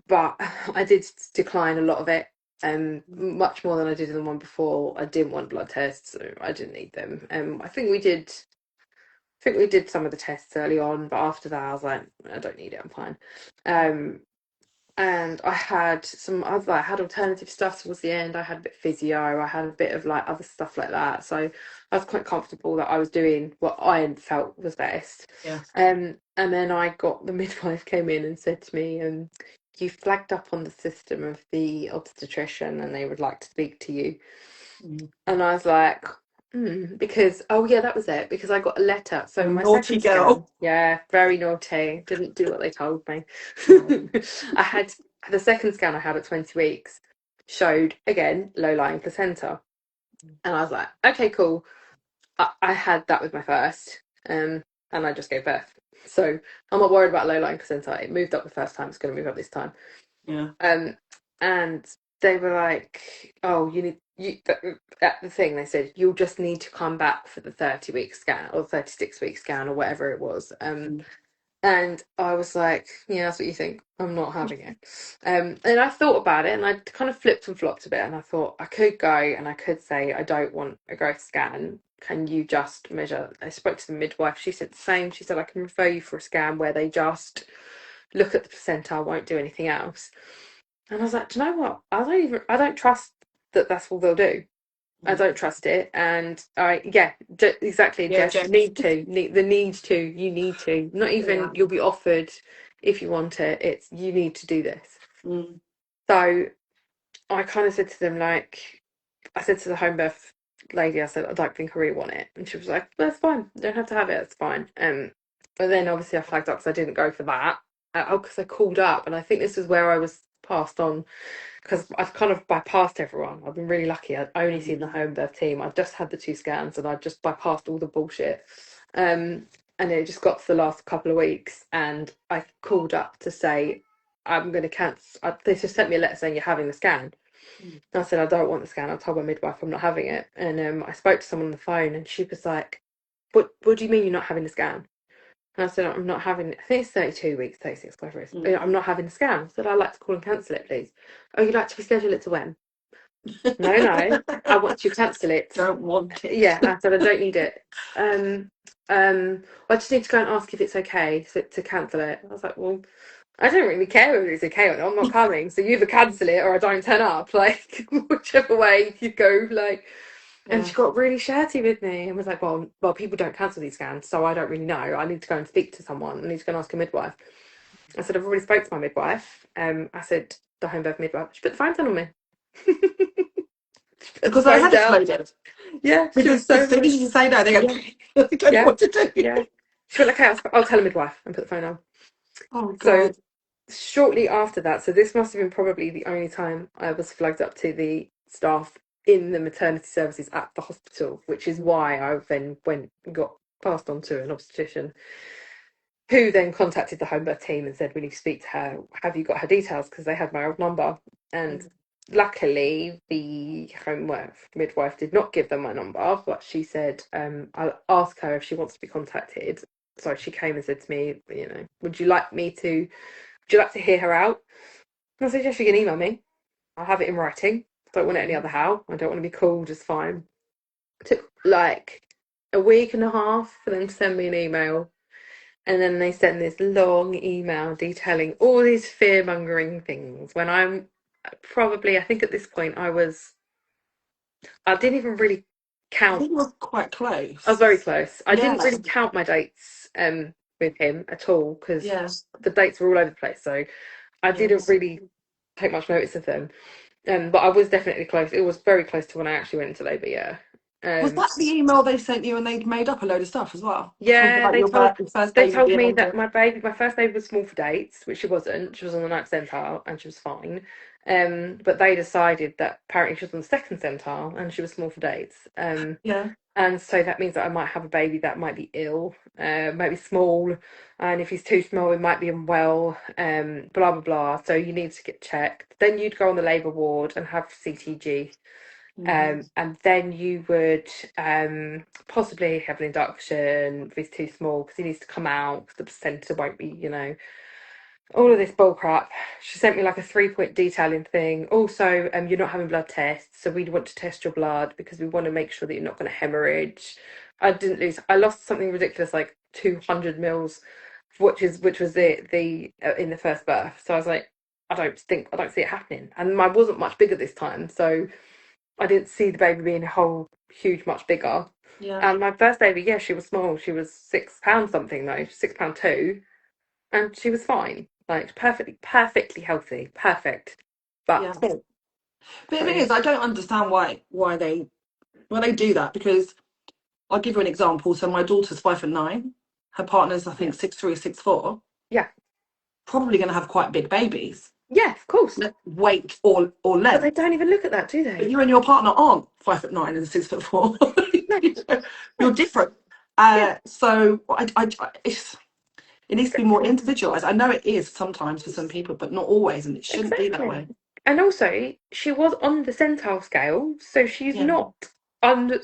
But I did decline a lot of it, much more than I did in the one before. I didn't want blood tests, so I didn't need them. I think we did some of the tests early on, but after that, I was like, I don't need it. I'm fine. Um, and I had alternative stuff towards the end. I had a bit of physio, I had a bit of like other stuff like that. So I was quite comfortable that I was doing what I felt was best. yeah. And then the midwife came in and said to me, you flagged up on the system of the obstetrician and they would like to speak to you. Mm. And I was like, because, oh yeah, that was it, because I got a letter. So my Naughty second scan, girl. yeah, very naughty, didn't do what they told me. No. I had the second scan I had at 20 weeks showed, again, low-lying placenta. And I was like, okay, cool. I had that with my first, and I just gave birth. So I'm not worried about low-lying placenta. It moved up the first time, it's going to move up this time. Yeah. Um, and they were like, "Oh, at the thing." They said you'll just need to come back for the 30-week scan or 36-week scan or whatever it was. Mm. And I was like, "Yeah, that's what you think. I'm not having it." And I thought about it, and I kind of flipped and flopped a bit, and I thought I could go and I could say I don't want a growth scan. Can you just measure? I spoke to the midwife. She said the same. She said I can refer you for a scan where they just look at the placenta, won't do anything else. And I was like, do you know what? I don't trust that that's all they'll do. I Mm. don't trust it. And exactly, Yeah, Jess, you Jess. you need to. Not even Yeah. you'll be offered if you want it. It's you need to do this. Mm. So I kind of said to them, like, I said to the home birth lady, I said, I don't think I really want it. And she was like, that's fine. You don't have to have it. It's fine. But then obviously I flagged up because I didn't go for that. Because I called up, and I think this is where I was passed on because I've kind of bypassed everyone. I've been really lucky. I'd only seen the Mm. home birth team. I've just had the two scans, and I just bypassed all the bullshit. And it just got to the last couple of weeks, and I called up to say I'm going to cancel. They just sent me a letter saying you're having the scan. Mm. I said, I don't want the scan. I told my midwife I'm not having it. And I spoke to someone on the phone, and she was like, what do you mean you're not having the scan? And I said, I'm not having, I think it's 32 weeks, 36, whatever it is. Mm. I'm not having the scan. I said, I'd like to call and cancel it, please. Oh, you'd like to reschedule it to when? No, no, I want to cancel it. Don't want it. Yeah, I said, I don't need it. I just need to go and ask if it's okay to cancel it. I was like, well, I don't really care whether it's okay or not. I'm not coming. So you either cancel it or I don't turn up. Like, whichever way you go. Like, and Yeah. she got really shirty with me and was like, well, people don't cancel these scans, so I don't really know. I need to go and speak to someone. I need to go and ask a midwife. I said, I've already spoke to my midwife. I said, the home birth midwife. She put the phone down on me. She put the Because they phone had down. exploded. Yeah, she was Because as so soon as rude. you say no, they go, Yeah, they don't know yeah, what to do. yeah. She went, okay, I'll tell a midwife and put the phone on. Oh, So God. shortly after that, so this must have been probably the only time I was flagged up to the staff in the maternity services at the hospital, which is why I then got passed on to an obstetrician who then contacted the home birth team and said, we need to speak to her. Have you got her details? Because they had my old number. And Mm. luckily, the home birth midwife did not give them my number, but she said, I'll ask her if she wants to be contacted. So she came and said to me, would you like to hear her out? And I said, yes, you can email me. I'll have it in writing. I don't want it any other how. I don't want to be called, just fine. It took like a week and a half for them to send me an email. And then they sent this long email detailing all these fear mongering things. When I'm probably, I think at this point, I didn't even really I count. think we're quite I was close. very close. I didn't Yeah. really count my dates with him at all because Yeah. the dates were all over the place. So I didn't Yes. really take much notice of them. But I was definitely close. It was very close to when I actually went into labour. Yeah. Was that the email they sent you and they'd made up a load of stuff as well? Talking Yeah, about your first they baby told being me on that the. my first baby was small for dates, which she wasn't. She was on the ninth centile and she was fine. But they decided that apparently she was on the second centile and she was small for dates. Yeah. And so that means that I might have a baby that might be ill, might be small, and if he's too small, he might be unwell, blah blah blah. So you need to get checked. Then you'd go on the labour ward and have CTG. Hmm. And then you would possibly have an induction if he's too small because he needs to come out because the placenta won't be, all of this bull crap. She sent me like a 3-point detailing thing. Also, you're not having blood tests, so we'd want to test your blood because we want to make sure that you're not going to hemorrhage. I lost something ridiculous like 200 mils, which was the in the first birth. So I was like, I don't see it happening, and I wasn't much bigger this time, so I didn't see the baby being a whole huge much bigger. Yeah. And my first baby, yeah, she was small. She was £6 something though, £6 two, and she was fine, like perfectly healthy, perfect, but Yeah. small. But the So thing yeah, is, I don't understand why they do that, because I'll give you an example. So my daughter's 5'9". Her partner's, I yeah, think, 6'3", 6'4". yeah, Probably going to have quite big babies, yeah, of course. weight or But they length. don't even look at that, do But they? you and your partner aren't 5'9" and 6'4". No, You know, no, you're different. yeah, So it needs to be more individualized. I know it is sometimes for some people, but not always, and it shouldn't be that exactly. way. And also, she was on the centile scale, so Yeah.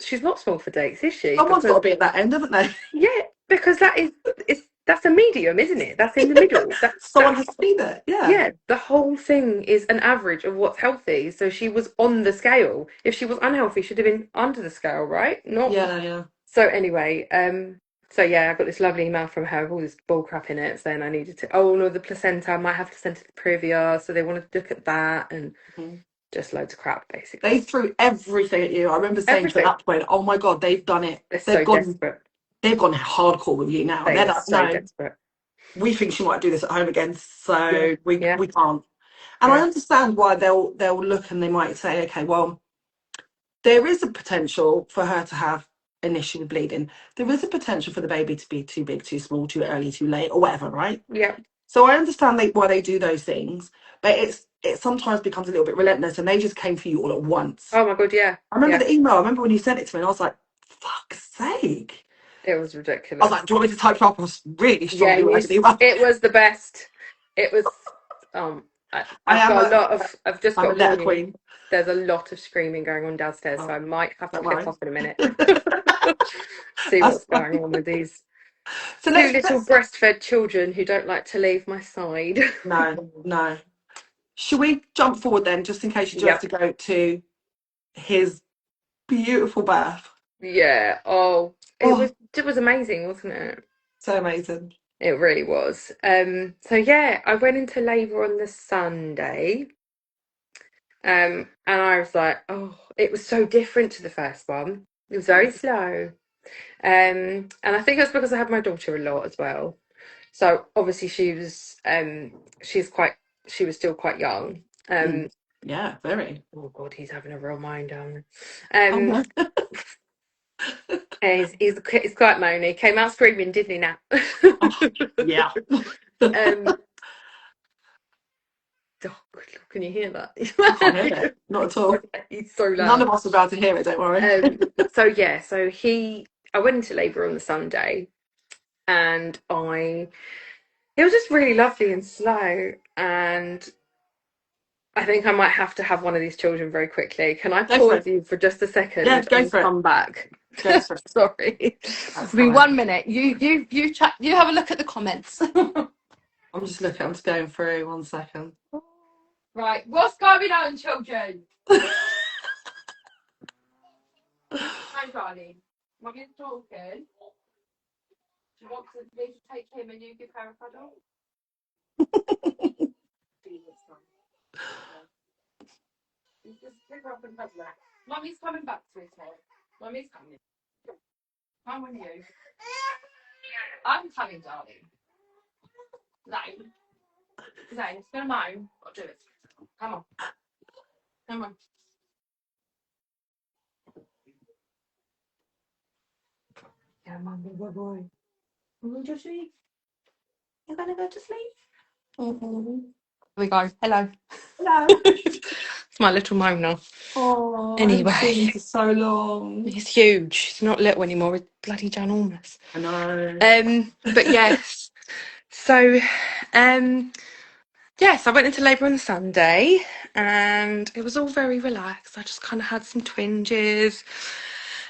she's not small for dates, is she? Someone's got Because to be at that end, haven't they? yeah, because that's a medium, isn't it? That's in the middle. That Someone has to be there. Yeah. Yeah, the whole thing is an average of what's healthy. So she was on the scale. If she was unhealthy, she'd have been under the scale, right? Not Yeah, yeah. so anyway, so yeah, I got this lovely email from her with all this bull crap in it saying I needed to oh no, the placenta, I might have placenta previa, so they wanted to look at that and Mhm. just loads of crap They basically. threw everything at you. I remember saying to Everything. that point, "Oh my God, they've done it. They're They've so gone. desperate. They've gone hardcore with you now. They They're are like, so no, desperate. we think she might do this at home again, Yeah, so we yeah, we can't." And I yeah. understand why they'll look and they might say, okay, well, there is a potential for her to have initial bleeding. There is a potential for the baby to be too big, too small, too early, too late, or whatever, right? Yeah. So I understand why they do those things, but it sometimes becomes a little bit relentless, and they just came for you all at once. Oh my God, yeah. I remember Yeah. the email. I remember when you sent it to me, and I was like, "Fuck's sake!" It was I was ridiculous. like, "Do you want me to type it up?" I was really Yeah, strongly worded email. it was the best. It was um I I've am got a a lot of I've just I'm got a to letter warn you, queen. there's a lot of screaming going on downstairs, so Oh, I might have to don't click worry. off in a minute. See That's what's fine. going on with these So two let's little let's breastfed children who don't like to leave my side. no. Should we jump forward then, just in case you do have to Yep. go to his beautiful birth? Yeah. Oh, Oh, it was amazing, wasn't it? so amazing. It really was. So yeah, I went into labour on the Sunday. And I was like, oh, it was so different to the first one. It was very slow. And I think it was because I had my daughter a lot as well. So obviously she's quite, she was still quite young. Mm. Um, Yeah, very. oh God, he's having a real mind down. Oh Um, no. he's quite moany. He came out screaming, didn't he now? Oh, yeah. um, oh, God, can you hear I can't hear that? it. Not at all. He's so None loud. of us are about to hear it, don't worry. So yeah, I went into labour on the Sunday, and it was just really lovely and slow, and I think I might have to have one of these children very quickly. Can I Go for pause it. you for just a Yeah, second go and for it. come back? Go for it. Sorry. That's Give me fine. 1 minute. You chat. You have a look at the comments. I'm just looking, I'm just going through 1 second. Right, what's going on, children? Hi, darling. Mummy's talking. She wants me to take him and you give her a cuddle. Just pick her up and cuddle her. Mummy's coming back, sweetheart. Mummy's coming. Come with you. I'm coming, darling. Zane. Zane, it's gonna moan. I'll do it. Come on. Come on. Come on, good boy. You want to sleep? You're gonna go to sleep? Mm-hmm. Here we go. Hello. Hello. It's my little moaner. Oh, I haven't Anyway, seen him for so long. he's huge. He's not little anymore. He's bloody ginormous. I know. But yes. So, yes, I went into labour on the Sunday and it was all very relaxed. I just kind of had some twinges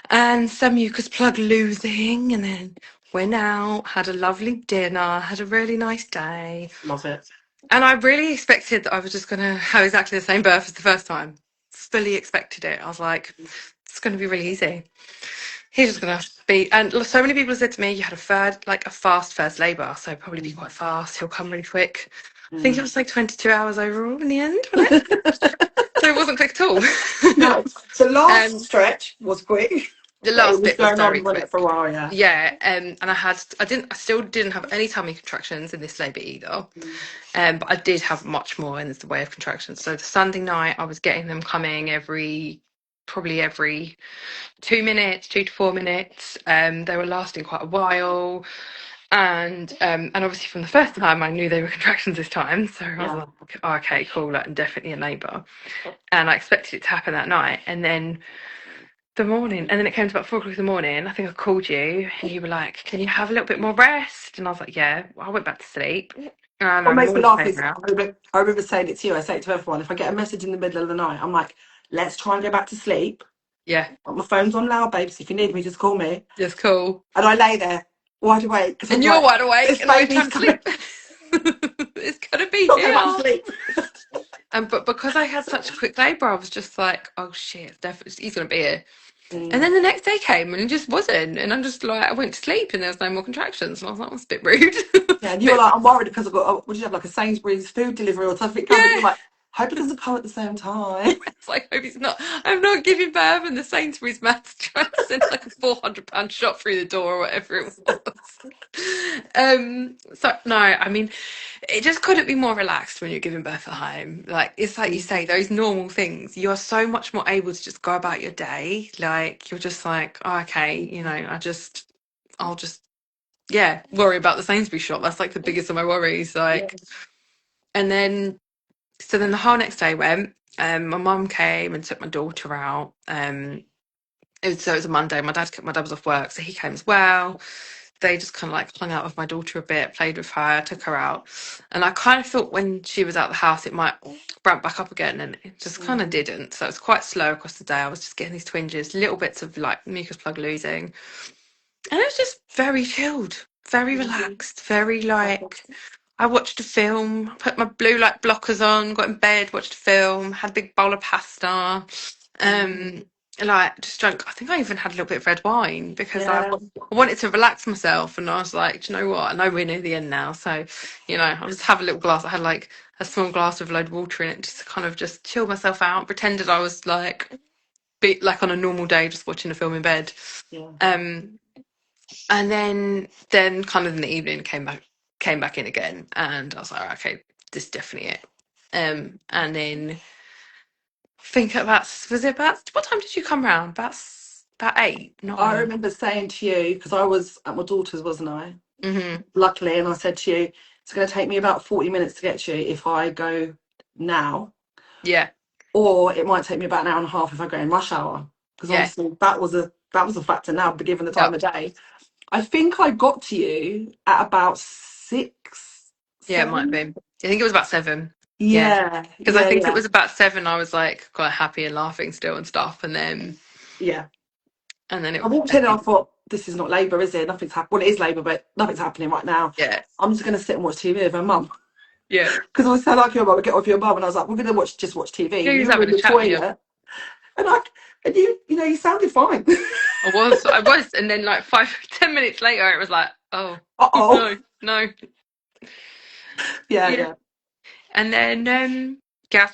and some mucus plug losing, and then went out, had a lovely dinner, had a really nice day. Love it. And I really expected that I was just going to have exactly the same birth as the first time. Fully expected it. I was like, it's going to be really easy. He's just going to be. And so many people said to me, you had a fast first labour, so probably be quite fast. He'll come really quick. I think it was like 22 hours overall in the end, wasn't it? So it wasn't quick at all. No, the last um, stretch was quick, the but it last was bit was going very on, wasn't it, for a quick. while, yeah. Yeah, and I still didn't have any tummy contractions in this labour either. But I did have much more in the way of contractions. So the Sunday night, I was getting them coming probably every 2 minutes, 2 to 4 minutes. They were lasting quite a while, and obviously from the first time, I knew they were contractions this time. So I was Yeah. like, oh, okay, cool, like, I'm definitely in labour. And I expected it to happen that night, and then it came to about 4 o'clock in the morning. I think I called you and you were like, can you have a little bit more rest? And I was like, yeah. Well, I went back to sleep. And What my makes me morning laugh came is around. I remember saying it to you. I say it to everyone. If I get a message in the middle of the night, I'm like, let's try and go back to sleep. Yeah, My phone's on loud, babes. If you need me, just call me. just cool. And I lay there wide awake because I'm And you're like, wide awake this and I was baby's trying to coming. sleep. It's gonna be Not go back to here. sleep. But because I had such a quick labour, I was just like, oh shit, definitely he's gonna be here. And Mm. then the next day came and it just wasn't. And I'm just like, I went to sleep and there was no more contractions. And I was like, that's a bit rude. Yeah, and you were Bit, like, I'm worried because I've got, what did you have, like a Sainsbury's food delivery or something coming? You're yeah. like, hope it doesn't come at the same time. It's like, I hope he's not. I'm not giving birth, and the Sainsbury's man's trying to send like a £400 shot through the door or whatever it was. So no, I mean, it just couldn't be more relaxed when you're giving birth at home. Like it's like you say, those normal things. You're so much more able to just go about your day. Like you're just like, oh, okay, I'll just, yeah, worry about the Sainsbury's shop. That's like the biggest of my worries. Yeah. Like, and then so then the whole next day went. My mum came and took my daughter out. So it was a Monday. My dad was off work, so he came as well. They just kind of like hung out with my daughter a bit, played with her, took her out, and I kind of thought when she was out the house it might ramp back up again, and it just kind of Mm. didn't. So it was quite slow across the day. I was just getting these twinges, little bits of like mucus plug losing, and it was just very chilled, very Mhm. relaxed, very like. I watched a film, put my blue light blockers on, got in bed, watched a film, had a big bowl of pasta, Mm. um, like just drank. I think I even had a little bit of red wine because Yeah. I wanted to relax myself, and I was like, do you know what? I know we're near the end now, so I'll just have a little glass. I had like a small glass with a load of water in it, just to kind of just chill myself out, pretended I was like on a normal day, just watching a film in bed. Yeah. Um, and then kind of in the evening came back in again, and I was like, okay, this is definitely it. And then think about was it about what time did you come round? About eight, I 9. remember saying to you, because I was at my daughter's, wasn't I? Mm-hmm. Luckily, and I said to you, it's going to take me about 40 minutes to get to you if I go now, Yeah, or it might take me about an hour and a half if I go in rush hour. Because yeah, obviously that was a factor now, but given the time yep, of day. I think I got to you at about six, yeah. It might have 7. been. I think it was about 7. Yeah, Yeah, because I yeah, think it yeah, was about 7. I was like quite happy and laughing still and stuff, yeah. and then I it walked in and I thought, this is not Labour, is it? Nothing's happening. Well, it is Labour, but nothing's happening right now. yeah, I'm just going to sit and watch TV with my mum. yeah. Because I was so like your mum, I get off your mum, and I was like, we're going to just watch TV. Yeah, he was You were having in a the chat with you. toilet, and you sounded fine. I was, and then like 5, 10 minutes later, it was like, oh Uh-oh. no, no, Yeah, yeah. yeah. And then yeah,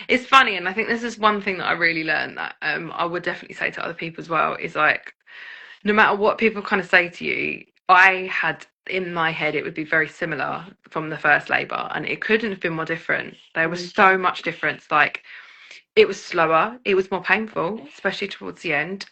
it's funny, and I think this is one thing that I really learned that I would definitely say to other people as well is like no matter what people kind of say to you, I had in my head it would be very similar from the first labour, and it couldn't have been more different. There was Mm. so much difference. Like, it was slower, it was more painful, especially towards the end.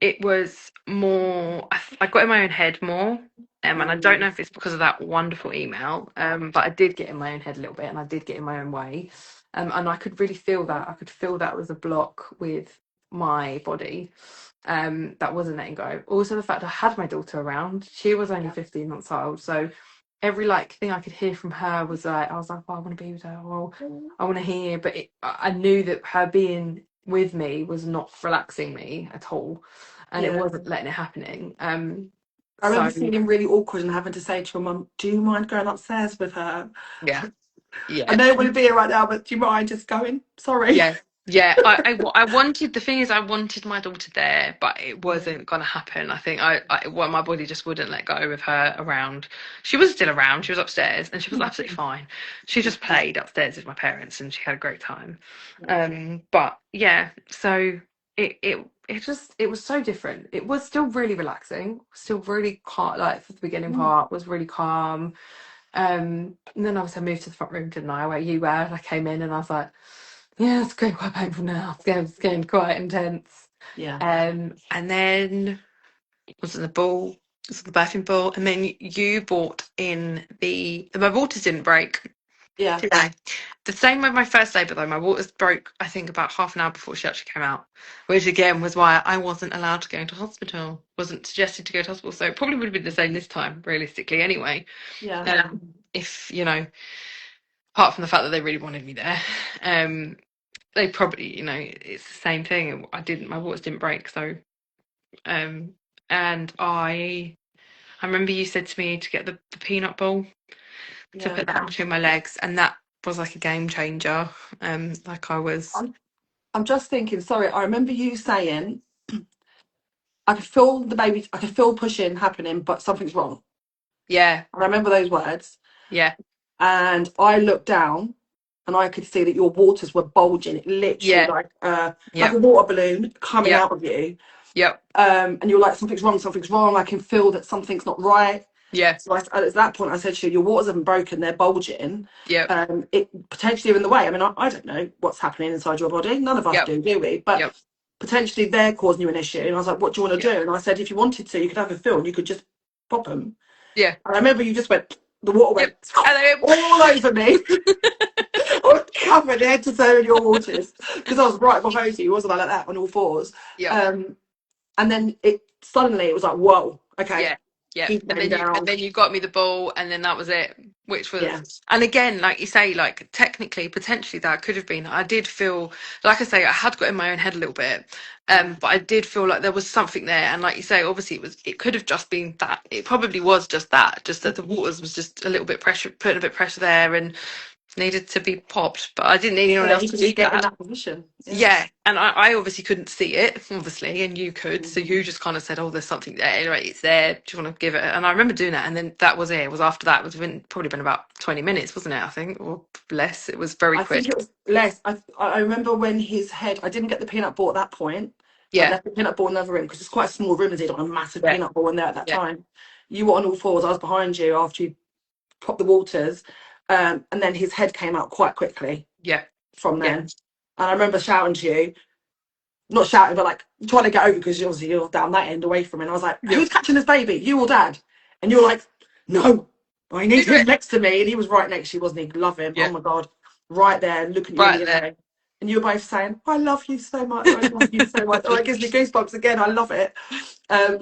It was more, I got in my own head more. And I don't know if it's because of that wonderful email, but I did get in my own head a little bit, and I did get in my own way. And I could really feel that. I could feel that was a block with my body, that wasn't letting go. Also, the fact I had my daughter around. She was only 15 months old, so every like thing I could hear from her was like, I was like, oh, I want to be with her. Well, I want to hear, but I knew that her being with me was not relaxing me at all, and it Yeah. wasn't letting it happening. I So remember feeling really awkward and having to say to your mum, "Do you mind going upstairs with her? yeah, I yeah. know it wouldn't be here right now, but do you mind just going? Sorry." Yeah, yeah. I wanted, the thing is, I wanted my daughter there, but it wasn't gonna happen. I think well, my body just wouldn't let go of her around. She was still around. She was upstairs, and she was absolutely fine. She just played upstairs with my parents, and she had a great time. But yeah, so it was so different. It was still really relaxing, still really calm. Like, for the beginning part was really calm. And then obviously I moved to the front room, didn't I, where you were, and I came in and I was like, yeah, it's getting quite painful now. It's getting quite intense. Yeah. And then was it the ball? Was it the birthing ball? And then you brought in my waters didn't break, Yeah. did they? The same with my first labour though. My waters broke, I think, about half an hour before she actually came out, which again was why I wasn't allowed to go into hospital. Wasn't suggested to go to hospital, so it probably would have been the same this time, realistically. Anyway, Yeah. if apart from the fact that they really wanted me there, they probably, it's the same thing. My waters didn't break, so and I remember you said to me to get the peanut ball, to Yeah. put that between my legs, and that was like a game changer. Like I was, I'm just thinking, sorry, I remember you saying, I could feel the baby, I could feel pushing happening, but something's wrong. yeah, I remember those words. yeah, And I looked down and I could see that your waters were bulging, it literally yeah, like a yep, water balloon coming yep, out of you. yep, And you're like, something's wrong, something's wrong. I can feel that something's not right. yeah, So at that point, I said to you, your waters haven't broken, they're bulging. yep, It potentially are in the way. I mean, I don't know what's happening inside your body. None of us yep, do we? But yep, potentially they're causing you an issue. And I was like, what do you want to yep, do? And I said, if you wanted to, you could have a feel and you could just pop them. yeah, And I remember you just went, the water yep, went and then all over me. I was covered head to toe in your waters because I was right behind you. Wasn't I like that on all fours? yep. Um, and then it was like, whoa, okay, Yeah, yeah. keep And going down. then you got me the ball, and then that was it. Which Yeah. was, and again, like you say, like technically, potentially that could have been. I did feel, like I say, I had got in my own head a little bit, Yeah. but I did feel like there was something there. And like you say, obviously it could have just been that. It probably was just that, just that the waters was just a little bit pressure, putting a bit of pressure there, and needed to be popped. But I didn't need anyone Yeah, else you to could do just get in that. that position. Yeah. Yeah, and I obviously couldn't see it, obviously, and you could, so Mhm. you just kind of said, "Oh, there's something there, right? It's there. Do you want to give it?" And I remember doing that, and then that was it. It was after that. It was probably been about 20 minutes, wasn't it? I think, or less. It was very I think quick. it was less. I remember when his head. I didn't get the peanut ball at that point. I'd Yeah, left the peanut ball in another room because it's quite a small room. As he got a massive yeah, peanut ball in there at that yeah, time. You were on all fours. I was behind you after you popped the waters, and then his head came out quite quickly yeah, from yeah, then. And I remember shouting to you, not shouting, but like trying to get over because obviously you're down that end away from it. And I was like, yeah. "Who's catching this baby? You or Dad?" And you were like, "No, I need You do him it. next to me." And he was right next to you, wasn't he? Love him. Oh Yeah, my God, right there, looking you in right the there. eye. And you were both saying, "I love you so much. I love you so much." Oh, it gives me goosebumps again. I love it.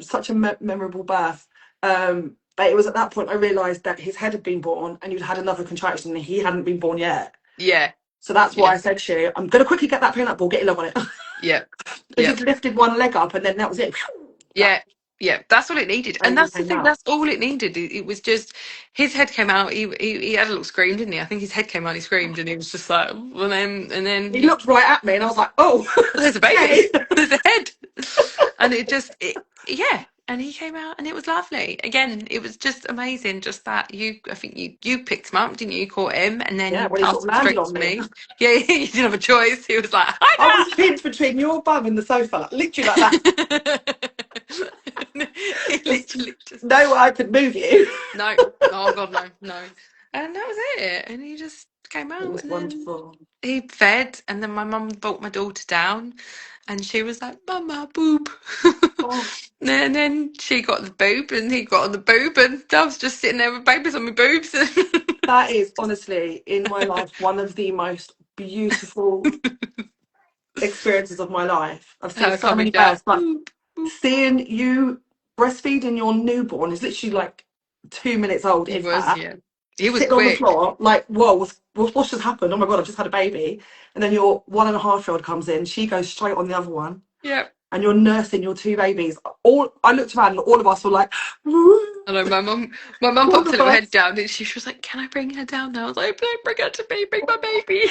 Such a memorable birth. But it was at that point I realised that his head had been born and you'd had another contraction and he hadn't been born yet. Yeah, So that's why yeah, I said to you, I'm going to quickly get that peanut ball, get your love on it. yeah, Because yeah. you'd lifted one leg up and then that was it. That Yeah, yeah, that's all it needed, and baby that's the came thing. out. That's all it needed. It was just his head came out. He had a little scream, didn't he? I think his head came out. He screamed, and he was just like, and then He looked right at me and I was like, oh, there's a baby, okay. there's a head, and yeah. And he came out, and it was lovely. Again, it was just amazing. Just that I think you picked him up, didn't you? You caught him, and then Yeah, you when he passed sort of him landed straight on to me. me. Yeah, you didn't have a choice. He was like, I was hi pinned between your bum and the sofa, like, literally like that. there. He literally just No way I could move you. no. Oh God, no, no. And that was it. And he just came It out, was and then wonderful. he fed, and then my mum brought my daughter down, and she was like, "Mama, boob." Oh, And then she got the boob, and he got on the boob, and I was just sitting there with babies on my boobs. that is honestly, in my life, one of the most beautiful experiences of my life. I've seen Her so coming many down, births, but boop, boop. seeing you breastfeeding your newborn is literally like 2 minutes old, He if was, that. yeah. He was Sitting on the quick. floor, like, whoa, what's just happened? Oh my God, I've just had a baby. And then your 1.5-year-old comes in, she goes straight on the other one, Yep. and you're nursing your two babies. All I looked around, and all of us were like, I know my mum all popped of her head us. down, and she was like, "Can I bring her down now?" I was like, "Don't bring her to me, bring my baby."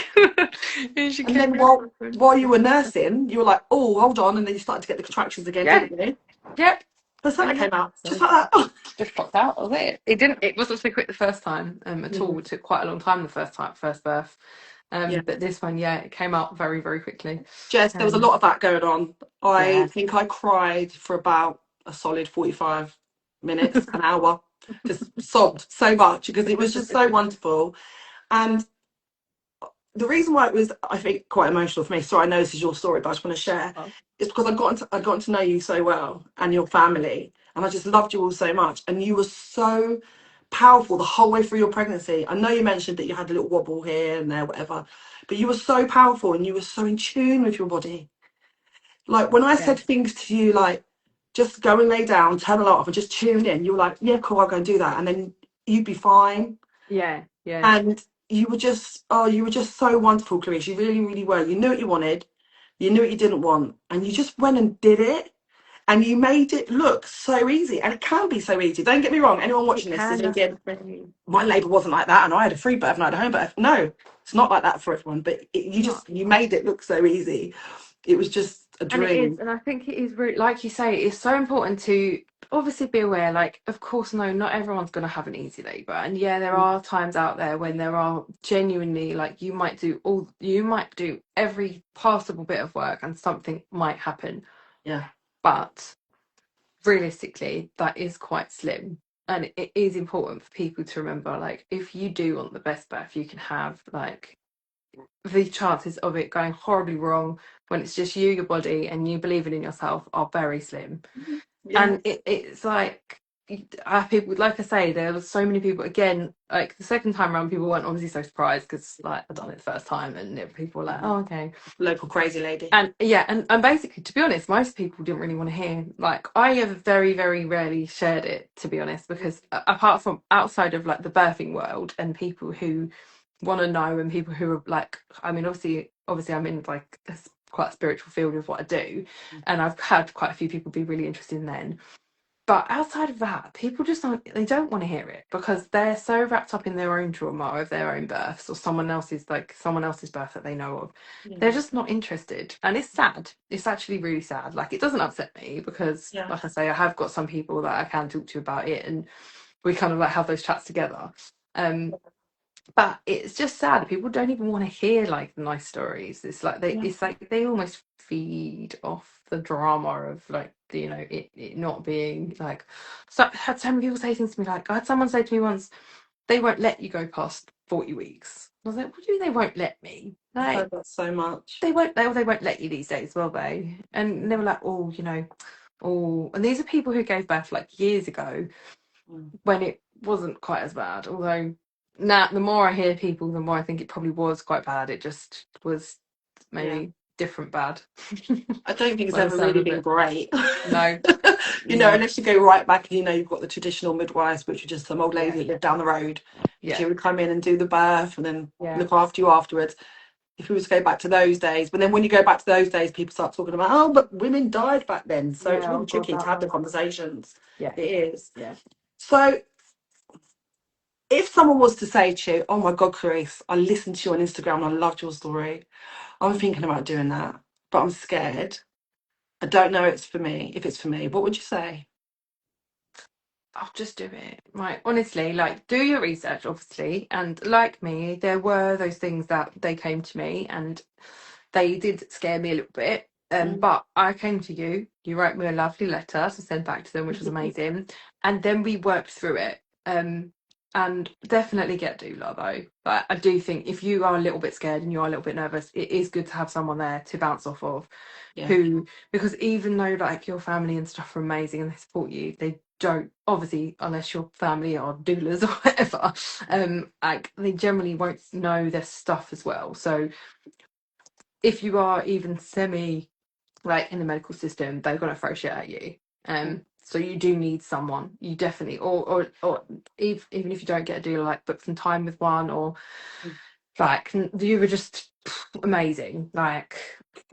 And she And came then in. while you were nursing, you were like, oh, hold on, and then you started to get the contractions again, Yeah, didn't you? yep. The Santa And came out just so like that. just popped out. That was it. It didn't. It wasn't so quick the first time at all. It took quite a long time the first birth. Yeah. But this one, yeah, it came out very, very quickly. Jess, there was a Um, lot of that going on. I yeah, think I cried for about a solid 45 minutes, an hour, just sobbed so much because it was just so wonderful. And the reason why it was, I think, quite emotional for me, so I know this is your story, but I just want to share, oh, is because I'd gotten to know you so well and your family, and I just loved you all so much. And you were so powerful the whole way through your pregnancy. I know you mentioned that you had a little wobble here and there, whatever, but you were so powerful and you were so in tune with your body. Like when I yeah, said things to you like, just go and lay down, turn the light off and just tune in, you were like, yeah, cool, I'll go and do that. And then you'd be fine. yeah, yeah. And you were just so wonderful, Clarisse. You really, really were. You knew what you wanted, you knew what you didn't want, and you just went and did it. And you made it look so easy. And it can be so easy. Don't get me wrong. Anyone It watching this is can. That's thinking, the thing. my labour wasn't like that, and I had a free birth and I had a home birth. No, it's not like that for everyone. But Not. you made it look so easy. It was just a And it is, dream. and I think it is really, like you say, it's so important to obviously be aware. Like, of course, no, not everyone's going to have an easy labour, and yeah, there are times out there when there are genuinely like you might do every possible bit of work, and something might happen, Yeah. but realistically, that is quite slim. And it is important for people to remember, like, if you do want the best birth you can have, like, the chances of it going horribly wrong when it's just you, your body, and you believing in yourself are very slim. Yeah. And it's like people, like I say, there were so many people. Again, like the second time around, people weren't obviously so surprised because like I'd done it the first time, and people were like, "Oh, okay." Local crazy lady. And yeah, and basically, to be honest, most people didn't really want to hear. Like, I have very, very rarely shared it, to be honest, because apart from outside of like the birthing world and people who want to know, and people who are like, I mean, obviously, I'm in like quite a spiritual field with what I do, and I've had quite a few people be really interested in then. But outside of that, people just don't want to hear it because they're so wrapped up in their own trauma of their own births or someone else's birth that they know of. They're Yeah. just not interested. And it's sad. It's actually really sad. Like, it doesn't upset me because, Yeah. like I say, I have got some people that I can talk to about it, and we kind of like have those chats together. Um, but it's just sad. People don't even want to hear like nice stories. Yeah. It's like they almost feed off the drama of like it not being like. So I had so many people say things to me like, I had someone say to me once, they won't let you go past 40 weeks. I was like, what do you mean they won't let me? I've heard Like, that so much. they won't let you these days, will they? And they were like, oh, oh, and these are people who gave birth like years ago Mm. when it wasn't quite as bad. Although now, the more I hear people, the more I think it probably was quite bad. It just was Yeah. maybe different bad. I don't think it's By the ever sound really of been it. great. No, no. Unless you go right back and you've got the traditional midwives, which are just some old Yeah, lady that lived down the road. She yeah, would come in and do the birth and then yeah. look after you afterwards. If we was to go back to those days, but then when you go back to those days, people start talking about, oh, but women died back then. So it's Yeah, really oh God, tricky to that have the one. conversations. Yeah, It is. yeah. So if someone was to say to you, oh my God, Clarisse, I listened to you on Instagram and I loved your story. I'm thinking about doing that, but I'm scared. I don't know it's for me. If it's for me, what would you say? I'll just do it. Right, honestly, like, do your research, obviously. And like me, there were those things that they came to me and they did scare me a little bit. Mm. But I came to you. You wrote me a lovely letter to send back to them, which was amazing. And then we worked through it. And definitely get doula though. But I do think if you are a little bit scared and you are a little bit nervous, it is good to have someone there to bounce off of. Yeah. Who, because even though like your family and stuff are amazing and they support you, they don't obviously, unless your family are doulas or whatever, like they generally won't know their stuff as well. So if you are even semi like in the medical system, they're gonna throw shit at you. Mm. So you do need someone. You definitely, or even if you don't get a doula, like book some time with one, or Mm. like you were just amazing. Like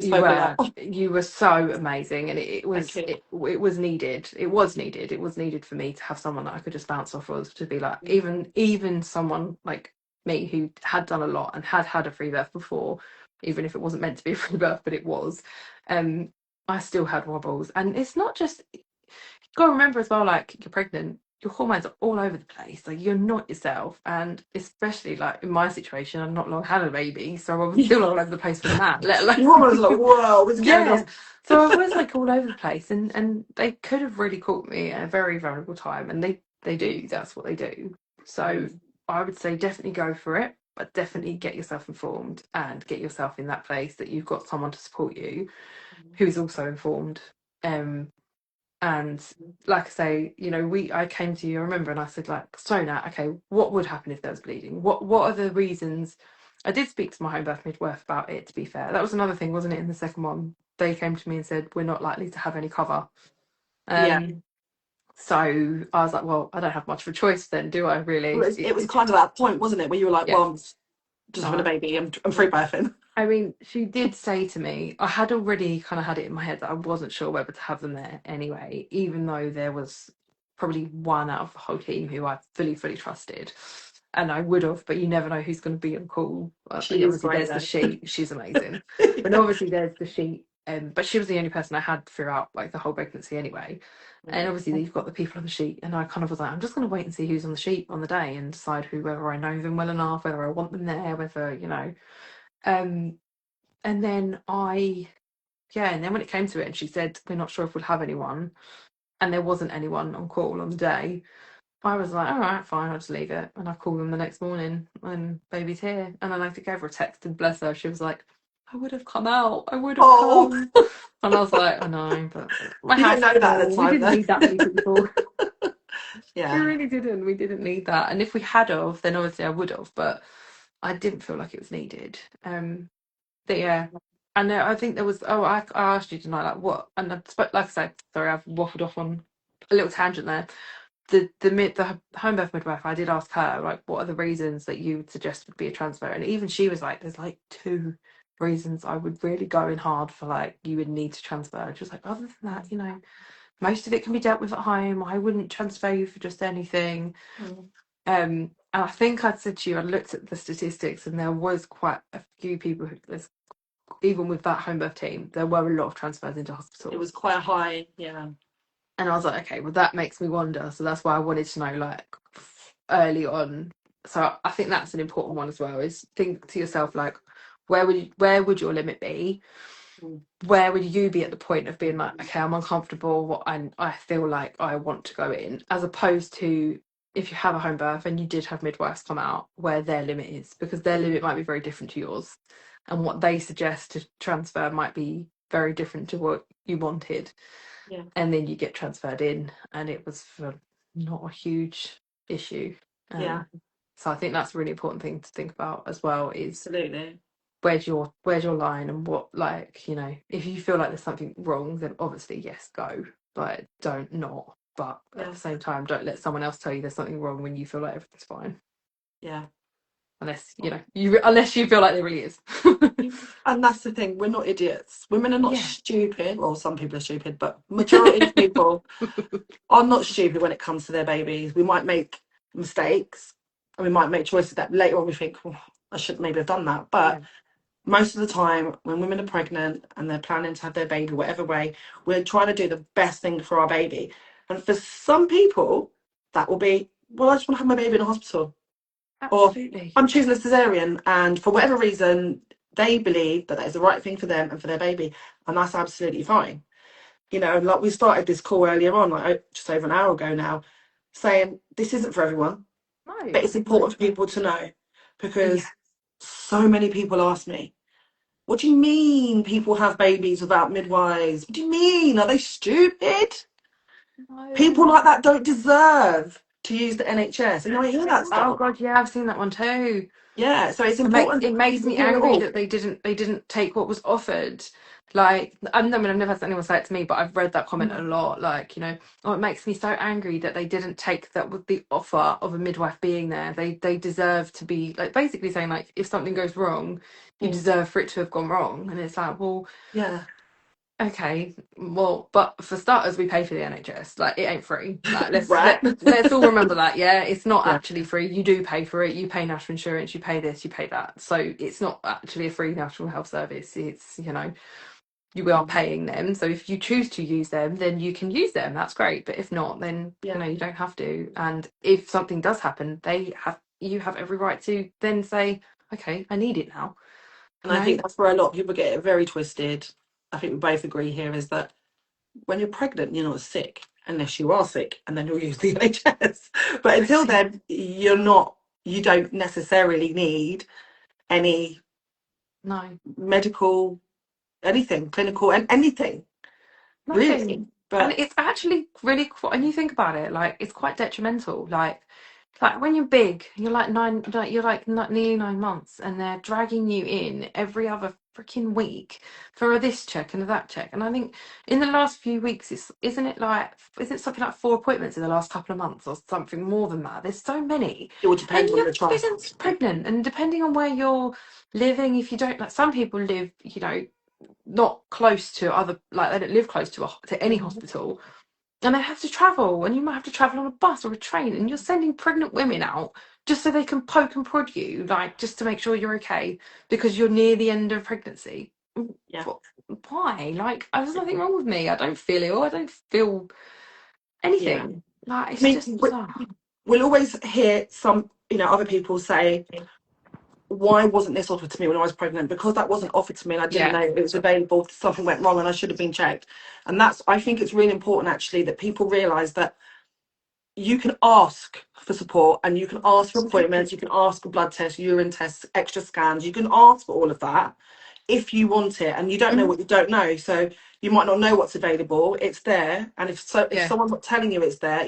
Spoke a lot. you were so amazing, and it Thank was you. it was needed. It was needed. It was needed for me to have someone that I could just bounce off of, to be like, Mm. even someone like me who had done a lot and had a free birth before, even if it wasn't meant to be a free birth, but it was. I still had wobbles, and it's not just. You gotta remember as well, like you're pregnant, your hormones are all over the place. Like you're not yourself, and especially like in my situation, I've not long had a baby, so I was still all over the place with that. Let alone, Your woman was like, whoa, what's going yeah. on? So I was like all over the place, and they could have really caught me at a very vulnerable time, and they do. That's what they do. So Mm. I would say definitely go for it, but definitely get yourself informed and get yourself in that place that you've got someone to support you who is also informed. Um, and like I say, you know, I came to you, I remember, and I said, like, so Nat, okay, what would happen if there was bleeding? What are the reasons? I did speak to my home birth midwife about it, to be fair. That was another thing, wasn't it, in the second one? They came to me and said, we're not likely to have any cover. Yeah. So I was like, well, I don't have much of a choice then, do I, Well, really? it was kind of that point, wasn't it, where you were like, Yeah. well, I'm just having a No. baby. I'm free birthing. I mean, she did say to me, I had already kind of had it in my head that I wasn't sure whether to have them there anyway, even though there was probably one out of the whole team who I fully trusted. And I would have, but you never know who's going to be on call. She is Obviously, great there's the though. sheet. She's amazing. But Yeah. obviously, there's the sheet. But she was the only person I had throughout like the whole pregnancy anyway. And obviously, you've got the people on the sheet. And I kind of was like, I'm just going to wait and see who's on the sheet on the day and decide whether I know them well enough, whether I want them there, whether, you know. Um, and then and then when it came to it and she said, we're not sure if we'll have anyone, and there wasn't anyone on call on the day, I was like, all right, fine, I'll just leave it. And I called them the next morning and baby's here. And then I gave her a text and bless her, she was like, I would have come out, I would have Oh, come. And I was like, I know, but my you didn't house know is that at the small. We time didn't though. need that many people. We Yeah. really didn't. We didn't need that. And if we had of, then obviously I would have, but I didn't feel like it was needed. But yeah, and I think there was. Oh, I asked you tonight, like what? And like I said, sorry, I've waffled off on a little tangent there. The home birth midwife, I did ask her like, what are the reasons that you would suggest would be a transfer? And even she was like, there's like two reasons I would really go in hard for, like you would need to transfer. And she was like, other than that, you know, most of it can be dealt with at home. I wouldn't transfer you for just anything. Mm. And I think I said to you, I looked at the statistics, and there was quite a few people who, even with that home birth team, there were a lot of transfers into It hospital. was quite high. Yeah. And I was like, okay, well, that makes me wonder. So that's why I wanted to know, like, early on. So I think that's an important one as well, is think to yourself, like, where would your limit be? Mm. Where would you be at the point of being like, okay, I'm uncomfortable, what I feel like I want to go in, as opposed to if you have a home birth and you did have midwives come out, where their limit is, because their limit might be very different to yours, and what they suggest to transfer might be very different to what you wanted. Yeah. And then you get transferred in, and it was for not a huge issue. Yeah. So I think that's a really important thing to think about as well, is Absolutely. where's your line, and what, like, you know, if you feel like there's something wrong, then obviously yes, go, but don't not. But at Yeah. the same time, don't let someone else tell you there's something wrong when you feel like everything's fine, Yeah. unless you know unless you feel like there really is. And that's the thing, we're not idiots. Women are not Yeah. stupid. Well, some people are stupid, but majority of people are not stupid when it comes to their babies. We might make mistakes and we might make choices that later on we think, oh, I should maybe have done that. Yeah. But most of the time, when women are pregnant and they're planning to have their baby, whatever way, we're trying to do the best thing for our baby. And for some people, that will be, well, I just want to have my baby in a hospital. Or Absolutely. I'm choosing a cesarean, and for whatever reason, they believe that is the right thing for them and for their baby, and that's absolutely fine. You know, like we started this call earlier on, like just over an hour ago now, saying this isn't for everyone, but No, it's no. important for people to know, because Yeah. so many people ask me, what do you mean people have babies without midwives? What do you mean? Are they stupid? People No. like that don't deserve to use the NHS. And I hear that Oh stuff. God, yeah, I've seen that one too. Yeah, so it's It important for makes people me to hear it angry all. that they didn't take what was offered. Like, I mean, I've never had anyone say it to me, but I've read that comment a Mm. lot. Like, oh, it makes me so angry that they didn't take that with the offer of a midwife being there. They deserve to be like basically saying like if something goes wrong, you Mm. deserve for it to have gone wrong. And it's like, well, Yeah. okay, well, but for starters, we pay for the NHS. Like, it ain't free. Like, Right. let's all remember that. Yeah, it's not Yeah. actually free. You do pay for it. You pay national insurance. You pay this. You pay that. So it's not actually a free national health service. It's you are Mm. paying them. So if you choose to use them, then you can use them. That's great. But if not, then Yeah. you don't have to. And if something does happen, you have every right to then say, okay, I need it now. And You I know? think that's where a lot of people get it very twisted. I think we both agree here is that when you're pregnant, you're not sick unless you are sick, and then you'll use the NHS. But until Exactly. then, you don't necessarily need any No. medical, anything, clinical, and anything, Nothing. really. And But it's actually really quite, and you think about it, like it's quite detrimental. Like when you're big, you're like nearly 9 months, and they're dragging you in every other freaking week for a this check and a that check. And I think in the last few weeks, isn't it something like 4 appointments in the last couple of months or something more than that? There's so many, it will and depend on you're the freaking trust. pregnant, and depending on where you're living, if you don't like, some people live, not close to other, like they don't live close to any Mhm. hospital, and they have to travel, and you might have to travel on a bus or a train, and you're sending pregnant women out just so they can poke and prod you, like just to make sure you're okay because you're near the end of pregnancy. Yeah. Why? Like, there's nothing wrong with me. I don't feel ill. I don't feel Yeah. anything. Like, I it's mean, just we'll always hear some, other people say, why wasn't this offered to me when I was pregnant? Because that wasn't offered to me and I didn't yeah. know it was available. Something went wrong and I should have been checked. And I think it's really important actually that people realize that you can ask for support and you can ask for appointments, you can ask for blood tests, urine tests, extra scans, you can ask for all of that if you want it, and you don't know Mhm. what you don't know. So you might not know what's available, it's there. And if Yeah. someone's not telling you it's there,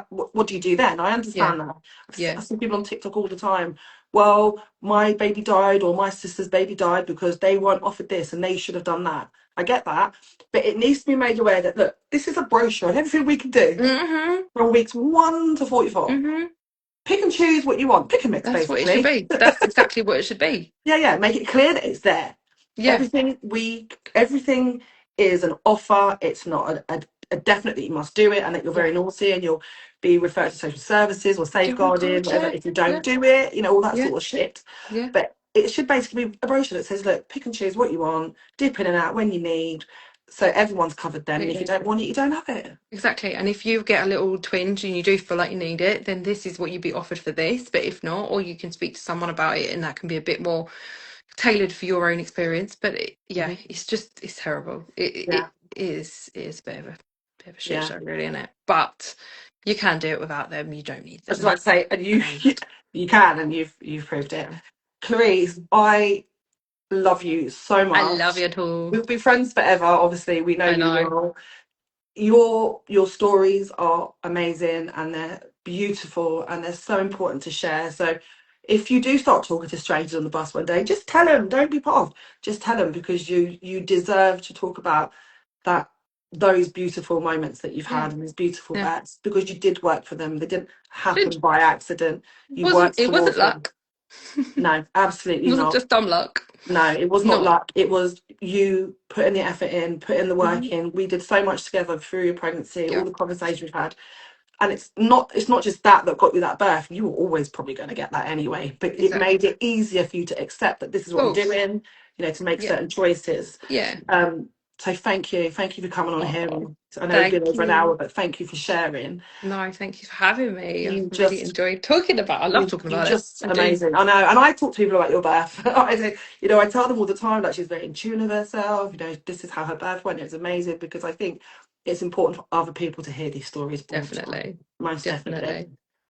what do you do then? I Yeah. understand that. Yeah. I see people on TikTok all the time. Well, my baby died or my sister's baby died because they weren't offered this and they should have done that. I get that, but it needs to be made aware that look, this is a brochure and everything we can do Mhm. from weeks 1 to 44. Mhm. Pick and choose what you want. Pick and mix, That's what it should basically. be. That's exactly what it should be. Yeah. Make it clear that it's there. Yeah. Everything is an offer. It's not a definite that you must do it and that you're Yeah. very naughty and you'll be referred to social services or Oh safeguarding, God. whatever, Yeah. if you Yeah. don't do it, all that Yeah. sort of shit. Yeah. But it should basically be a brochure that says, look, pick and choose what you want, dip in and out when you need. So everyone's covered then. And if you Absolutely. don't want it, you don't have it. Exactly. And if you get a little twinge and you do feel like you need it, then this is what you'd be offered for this. But if not, or you can speak to someone about it, and that can be a bit more tailored for your own experience. But yeah, Mhm. it's terrible. Yeah. It is a bit of a shit Yeah. show, really, isn't it? But you can do it without them. You don't need I was them. about to say, and Um, you can, and you've proved it. yeah. Clarisse, I love you so I love much. you too. We'll be friends forever. Obviously, we know I you know. well. Your stories are amazing and they're beautiful and they're so important to share. So if you do start talking to strangers on the bus one day, just tell them. Don't be put off. Just tell them, because you deserve to talk about that those beautiful moments that you've Yeah. had and these beautiful Yeah. births, because you did work for them. They didn't Did happen by accident. You worked it wasn't towards them. luck. No, It absolutely wasn't not. just dumb luck. No, it was not Not. luck. It was you putting the effort in, putting the work Mhm. in. We did so much together through your pregnancy, all Yeah. the conversations we've had. And it's not just that got you that birth. You were always probably going to get that anyway. But it made Exactly. it easier for you to accept that this is what I'm Oh, doing, to make yeah. certain choices. Yeah. Um, So thank you for coming on here. Oh, And I know we've been thank over an hour, you. but thank you for sharing. No, thank you for having me. I've You really just enjoyed talking about it. I love talking you about it. just I do. amazing. I know, and I talk to people about your birth. I say, you know, I tell them all the time that she's very in tune with herself. You know, this is how her birth went. It's amazing because I think it's important for other people to hear these stories all the time. Definitely. Most definitely. Definitely.